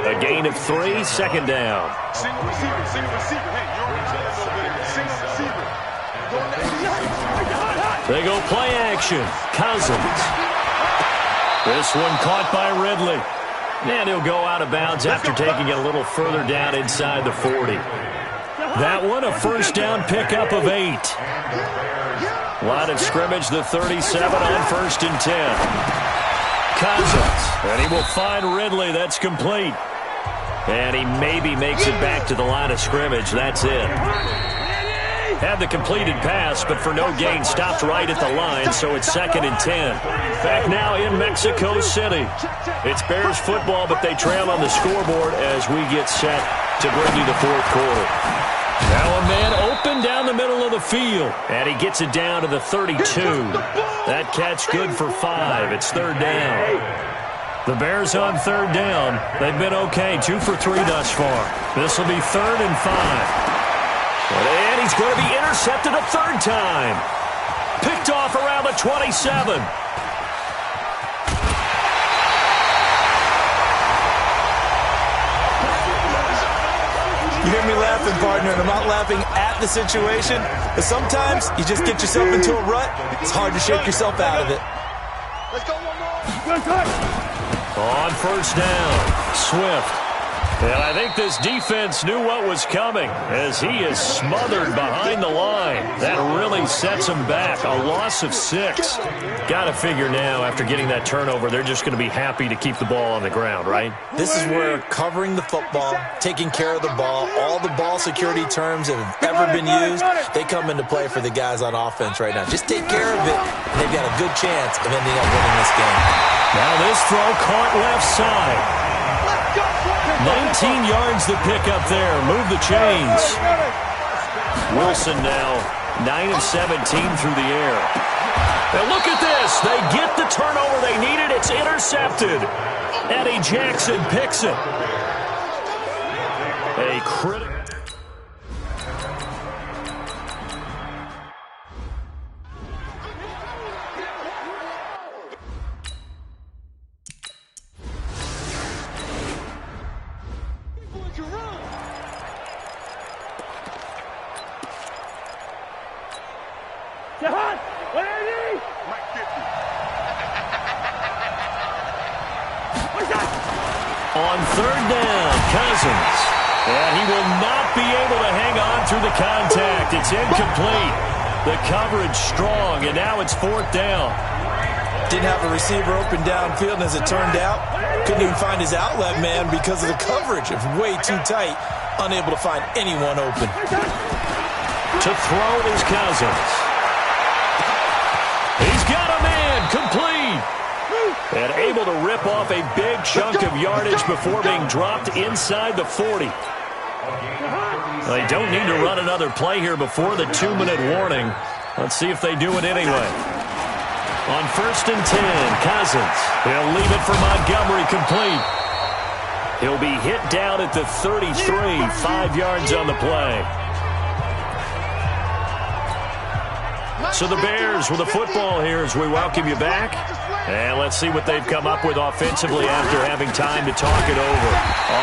A gain of 3, 2nd down. Single receiver, single receiver. Hey, you're already telling a little bit of single receiver. They go play action. Cousins. This one caught by Ridley. And he'll go out of bounds after taking it a little further down inside the 40. That one, a 1st down pickup of 8. Line of scrimmage, the 37 on 1st and 10. Cousins, and he will find Ridley. That's complete. And he maybe makes it back to the line of scrimmage. That's it. Had the completed pass, but for no gain, stopped right at the line, so it's 2nd and 10. Back now in Mexico City. It's Bears football, but they trail on the scoreboard as we get set to bring you the 4th quarter. Now a man open down the middle of the field, and he gets it down to the 32. That catch good for 5. It's 3rd down. The Bears on third down. They've been okay, 2 for 3 thus far. This will be 3rd and 5. And he's going to be intercepted a third time. Picked off around the 27. You hear me laughing, partner, and I'm not laughing at the situation, but sometimes you just get yourself into a rut. It's hard to shake yourself out of it. Let's go one more. On first down, Swift. And I think this defense knew what was coming as he is smothered behind the line. That really sets him back. A loss of 6. Got to figure now, after getting that turnover, they're just going to be happy to keep the ball on the ground, right? This is where covering the football, taking care of the ball, all the ball security terms that have ever been used, they come into play for the guys on offense right now. Just take care of it, and they've got a good chance of ending up winning this game. Now this throw caught left side. 19 yards the pick up there. Move the chains. Wilson now 9 of 17 through the air. And look at this. They get the turnover they needed. It's intercepted. Eddie Jackson picks it. A critical. On third down, Cousins. And he will not be able to hang on through the contact. It's incomplete. The coverage strong, and now it's 4th down. Didn't have a receiver open downfield, and as it turned out, couldn't even find his outlet man because of the coverage. It was way too tight, unable to find anyone open. To throw is Cousins. He's got a man, complete. And able to rip off a big chunk of yardage before being dropped inside the 40. They don't need to run another play here before the 2-minute warning. Let's see if they do it anyway. On 1st and 10, Cousins. He'll leave it for Montgomery, complete. He'll be hit down at the 33, 5 yards on the play. So the Bears with the football here as we welcome you back. And let's see what they've come up with offensively after having time to talk it over.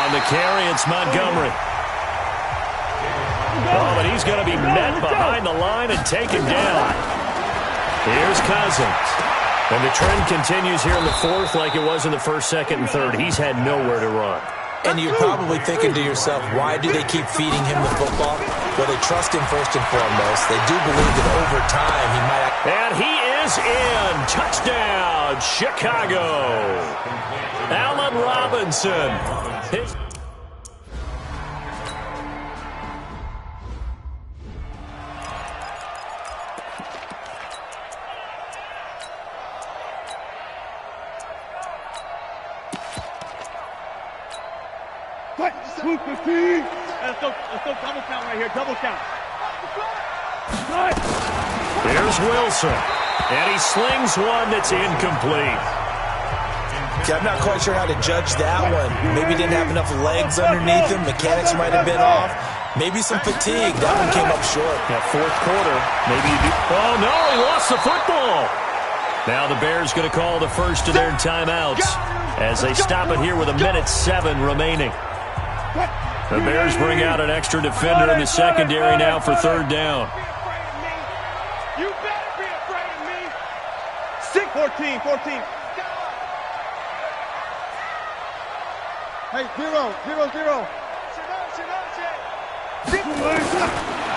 On the carry, it's Montgomery. Oh, but he's going to be met behind the line and taken down. Here's Cousins. And the trend continues here in the 4th like it was in the 1st, 2nd, and 3rd. He's had nowhere to run. And you're probably thinking to yourself, why do they keep feeding him the football? Well, they trust him first and foremost. They do believe that over time he might... And he is in. Touchdown, Chicago. Allen Robinson. Let's go double count right here, double count. Here's Wilson. And he slings one that's incomplete. I'm not quite sure how to judge that one. Maybe didn't have enough legs underneath him. Mechanics might have been off. Maybe some fatigue. That one came up short. That 4th quarter, maybe you do. Oh, no, he lost the football. Now the Bears going to call the first of their timeouts as they stop it here with 1:07 remaining. The Bears bring out an extra defender in the secondary now for 3rd down. You better be afraid of me. 14. Hey, 0.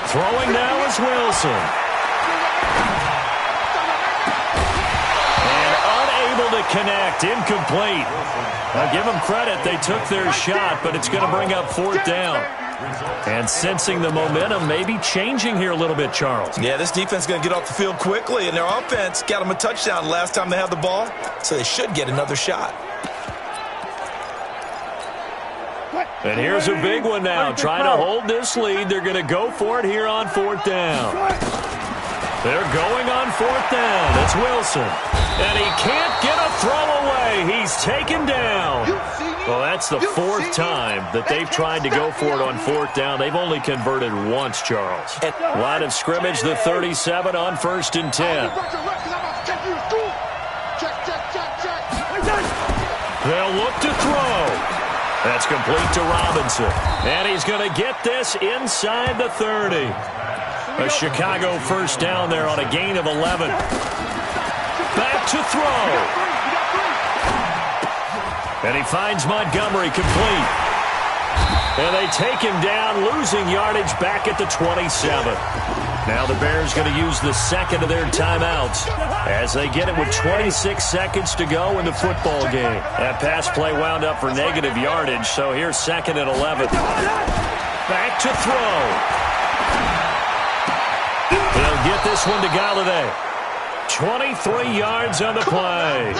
Throwing now is Wilson. And unable to connect, incomplete. Now give them credit, they took their shot, but it's going to bring up 4th down. And sensing the momentum maybe changing here a little bit, Charles. Yeah, this defense is going to get off the field quickly, and their offense got them a touchdown last time they had the ball, so they should get another shot. And here's a big one now. Trying to hold this lead. They're going to go for it here on 4th down. They're going on 4th down. It's Wilson. And he can't get a throw away. He's taken down. Well, that's the fourth time that they've tried to go for it on fourth down. They've only converted once, Charles. Line of scrimmage, the 37 on 1st and 10. They'll look to throw. That's complete to Robinson. And he's going to get this inside the 30. A Chicago first down there on a gain of 11. Back to throw. And he finds Montgomery complete. And they take him down, losing yardage back at the 27. Now the Bears going to use the second of their timeouts as they get it with 26 seconds to go in the football game. That pass play wound up for negative yardage, so here's 2nd and 11. Back to throw. They'll get this one to Galladay. 23 yards on the play.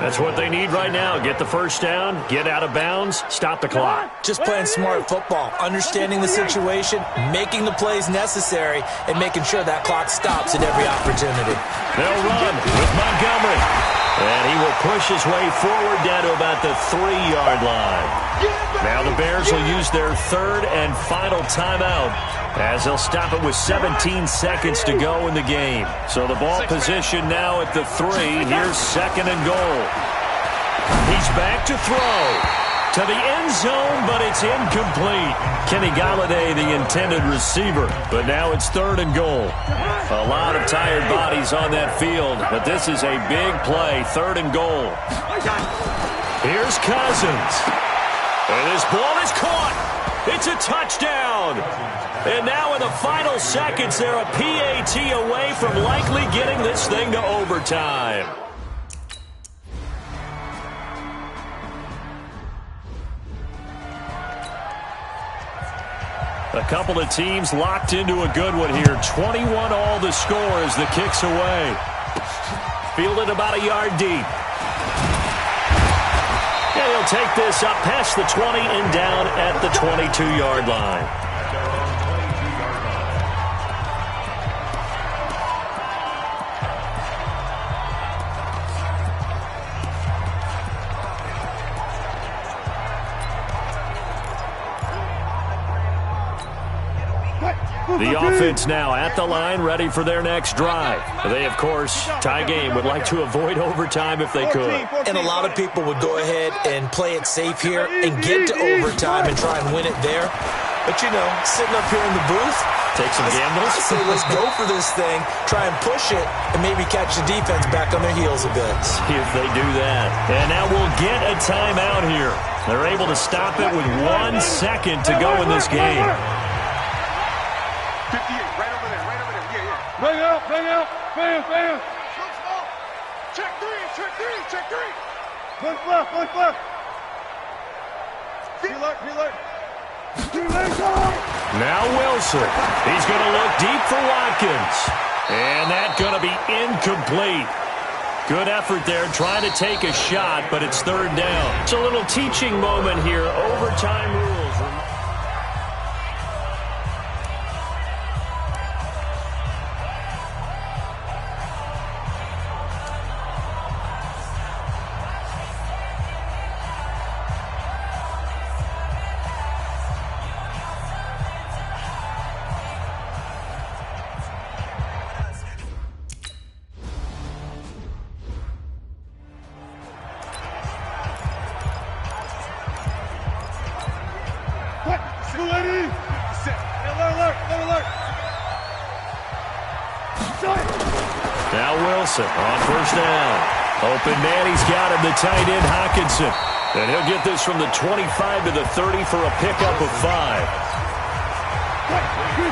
That's what they need right now. Get the first down, get out of bounds, stop the clock. Just playing smart football, understanding the situation, making the plays necessary, and making sure that clock stops at every opportunity. They'll run with Montgomery. And he will push his way forward down to about the 3-yard line. Now the Bears will use their third and final timeout as they'll stop it with 17 seconds to go in the game. So the ball position now at the 3. Here's 2nd and goal. He's back to throw. To the end zone, but it's incomplete. Kenny Galladay, the intended receiver. But now it's 3rd and goal. A lot of tired bodies on that field, but this is a big play. 3rd and goal. Here's Cousins. And this ball is caught. It's a touchdown. And now in the final seconds, they're a PAT away from likely getting this thing to overtime. A couple of teams locked into a good one here. 21 all the score as the kick's away. Fielded about a yard deep. And he'll take this up past the 20 and down at the 22-yard line. The offense now at the line, ready for their next drive. They, of course, tie game, would like to avoid overtime if they could. And a lot of people would go ahead and play it safe here and get to overtime and try and win it there. But, you know, sitting up here in the booth, take some gambles. I say let's go for this thing, try and push it, and maybe catch the defense back on their heels a bit. See if they do that. And now we'll get a timeout here. They're able to stop it with 1 second to go in this game. 58, right over there, yeah. Bang out, bam. Check three. Push left. He alert. Now Wilson. He's going to look deep for Watkins. And that's going to be incomplete. Good effort there, trying to take a shot, but it's 3rd down. It's a little teaching moment here. Overtime rules. Now Wilson on 1st down. Open man, he's got him, the tight end Hockenson. And he'll get this from the 25 to the 30 for a pickup of 5.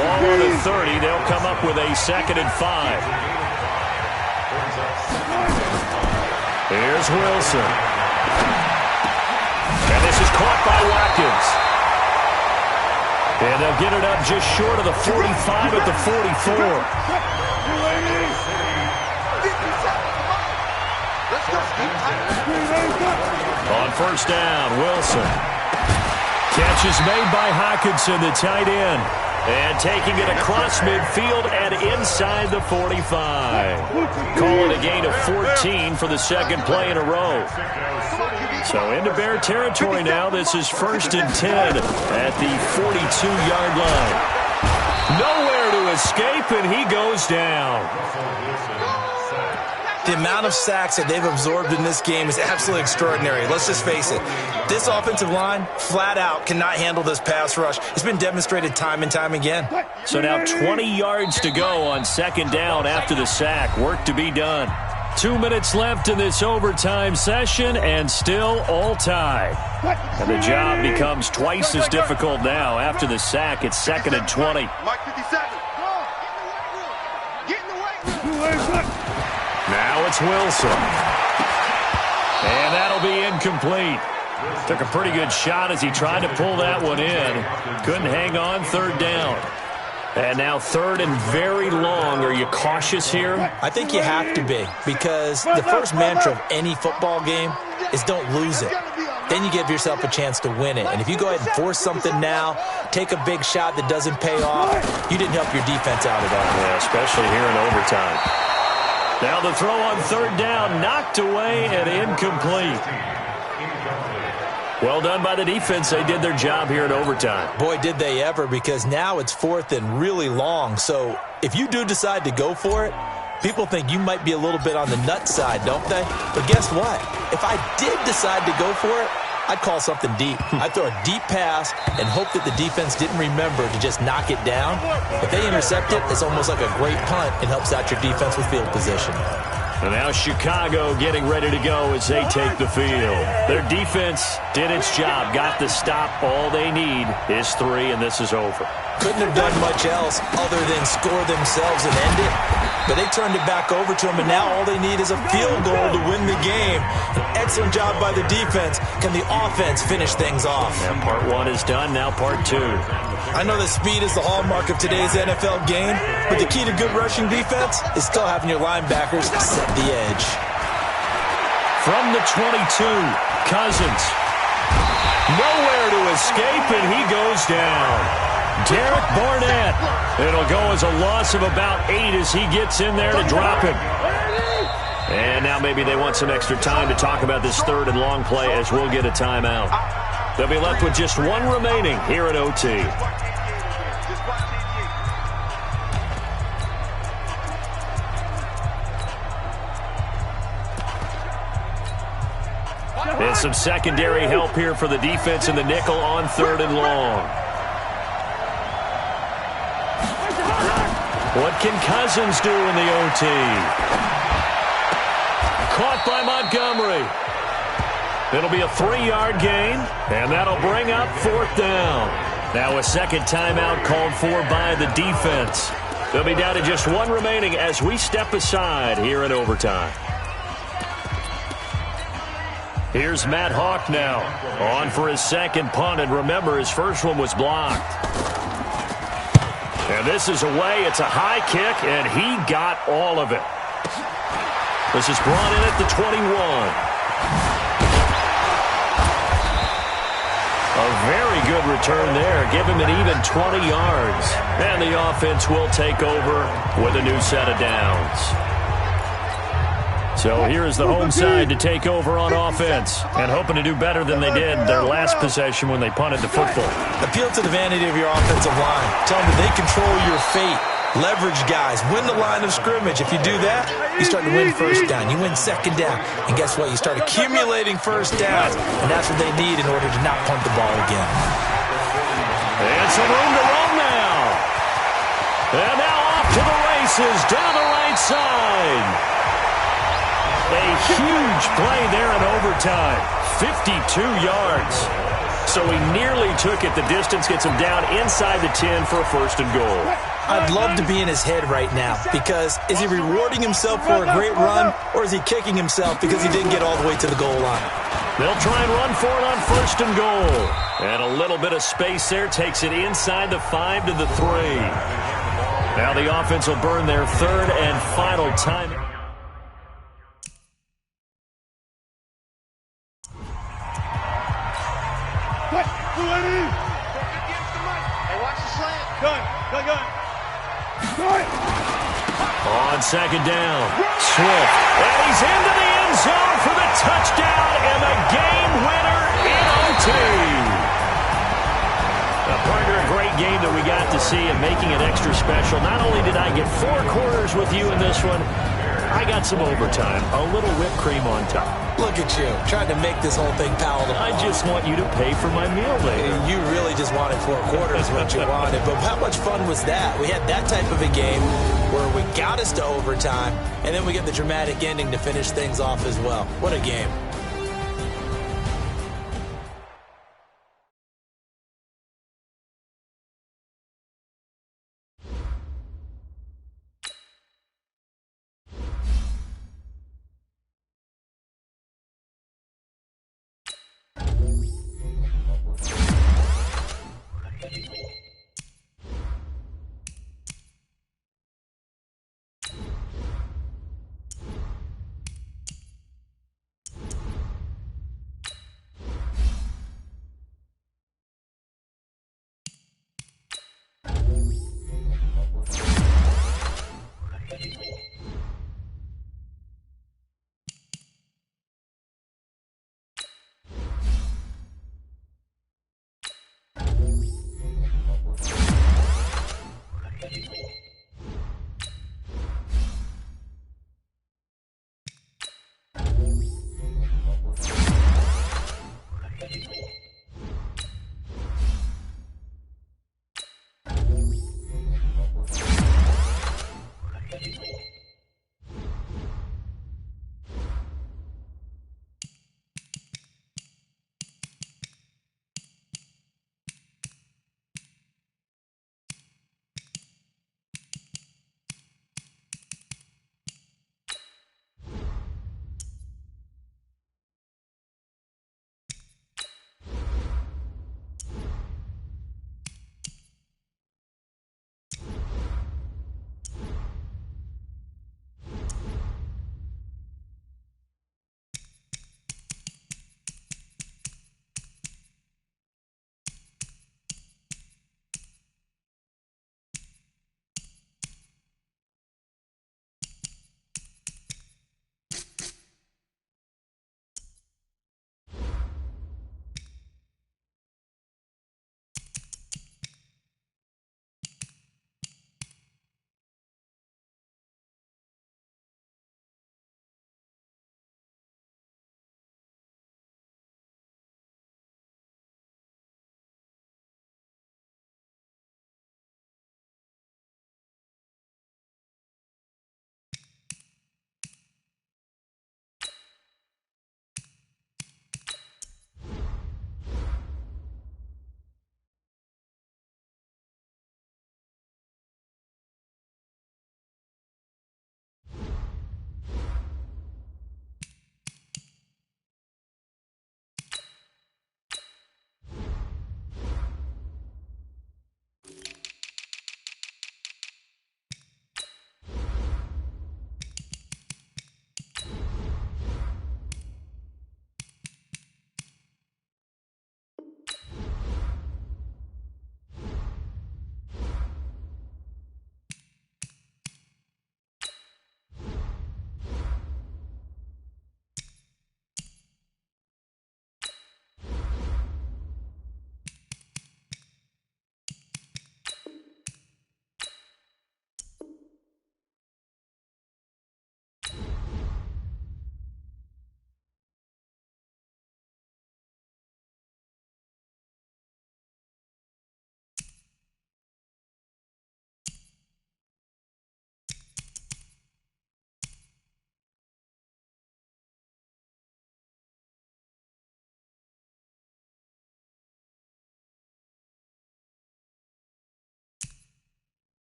Ball on the 30, they'll come up with a 2nd and 5. Here's Wilson. And this is caught by Watkins. And they'll get it up just short of the 45 at the 44. On 1st down, Wilson. Catch is made by Hockenson, the tight end. And taking it across midfield and inside the 45. Calling a gain of 14 for the second play in a row. So into Bear territory now. This is 1st and 10 at the 42-yard line. Nowhere to escape, and he goes down. The amount of sacks that they've absorbed in this game is absolutely extraordinary. Let's just face it. This offensive line, flat out, cannot handle this pass rush. It's been demonstrated time and time again. So now 20 yards to go on 2nd down after the sack. Work to be done. 2 minutes left in this overtime session, and still all tied. And the job becomes twice as difficult now. After the sack, it's 2nd and 20. Mike 57. Get in the weight room. Now it's Wilson. And that'll be incomplete. Took a pretty good shot as he tried to pull that one in. Couldn't hang on. 3rd down. And now 3rd and very long. Are you cautious here? I think you have to be, because the first mantra of any football game is don't lose it. Then you give yourself a chance to win it. And if you go ahead and force something now, take a big shot that doesn't pay off, you didn't help your defense out at all. Yeah, especially here in overtime. Now the throw on 3rd down, knocked away and incomplete. Well done by the defense. They did their job here in overtime. Boy, did they ever, because now it's 4th and really long. So if you do decide to go for it, people think you might be a little bit on the nut side, don't they? But guess what? If I did decide to go for it, I'd call something deep. I'd throw a deep pass and hope that the defense didn't remember to just knock it down. If they intercept it, it's almost like a great punt. It helps out your defense with field position. And now Chicago getting ready to go as they take the field. Their defense did its job, got the stop. All they need is 3, and this is over. Couldn't have done much else other than score themselves and end it. But they turned it back over to them, and now all they need is a field goal to win the game. An excellent job by the defense. Can the offense finish things off? And part 1 is done, now part 2. I know that speed is the hallmark of today's NFL game, but the key to good rushing defense is still having your linebackers set the edge. From the 22, Cousins. Nowhere to escape, and he goes down. Derek Barnett. It'll go as a loss of about 8 as he gets in there to drop him. And now maybe they want some extra time to talk about this 3rd and long play as we'll get a timeout. They'll be left with just 1 remaining here at OT. And some secondary help here for the defense in the nickel on 3rd and long. What can Cousins do in the OT? Caught by Montgomery. It'll be a 3-yard gain, and that'll bring up 4th down. Now a second timeout called for by the defense. They'll be down to just 1 remaining as we step aside here in overtime. Here's Matt Hawk now, on for his second punt, and remember, his first one was blocked. And this is away. It's a high kick, and he got all of it. This is brought in at the 21. A very good return there. Give him an even 20 yards. And the offense will take over with a new set of downs. So here is the home side to take over on offense and hoping to do better than they did their last possession when they punted the football. Appeal to the vanity of your offensive line. Tell them that they control your fate. Leverage guys. Win the line of scrimmage. If you do that, you start to win 1st down. You win 2nd down. And guess what? You start accumulating 1st downs. And that's what they need in order to not punt the ball again. And some room to run now. And now off to the races down the right side. A huge play there in overtime. 52 yards. So he nearly took it the distance, gets him down inside the 10 for a 1st and goal. I'd love to be in his head right now, because is he rewarding himself for a great run, or is he kicking himself because he didn't get all the way to the goal line? They'll try and run for it on 1st and goal. And a little bit of space there takes it inside the 5 to the 3. Now the offense will burn their 3rd and final time. Hey, watch the Gun. On second down, Swift. And he's into the end zone for the touchdown and the game winner in OT. Partner, a great game that we got to see and making it extra special. Not only did I get 4 quarters with you in this one, I got some overtime, a little whipped cream on top. Look at you, trying to make this whole thing palatable. I just want you to pay for my meal later. You really just wanted 4 quarters, what you wanted. But how much fun was that? We had that type of a game where we got us to overtime, and then we get the dramatic ending to finish things off as well. What a game.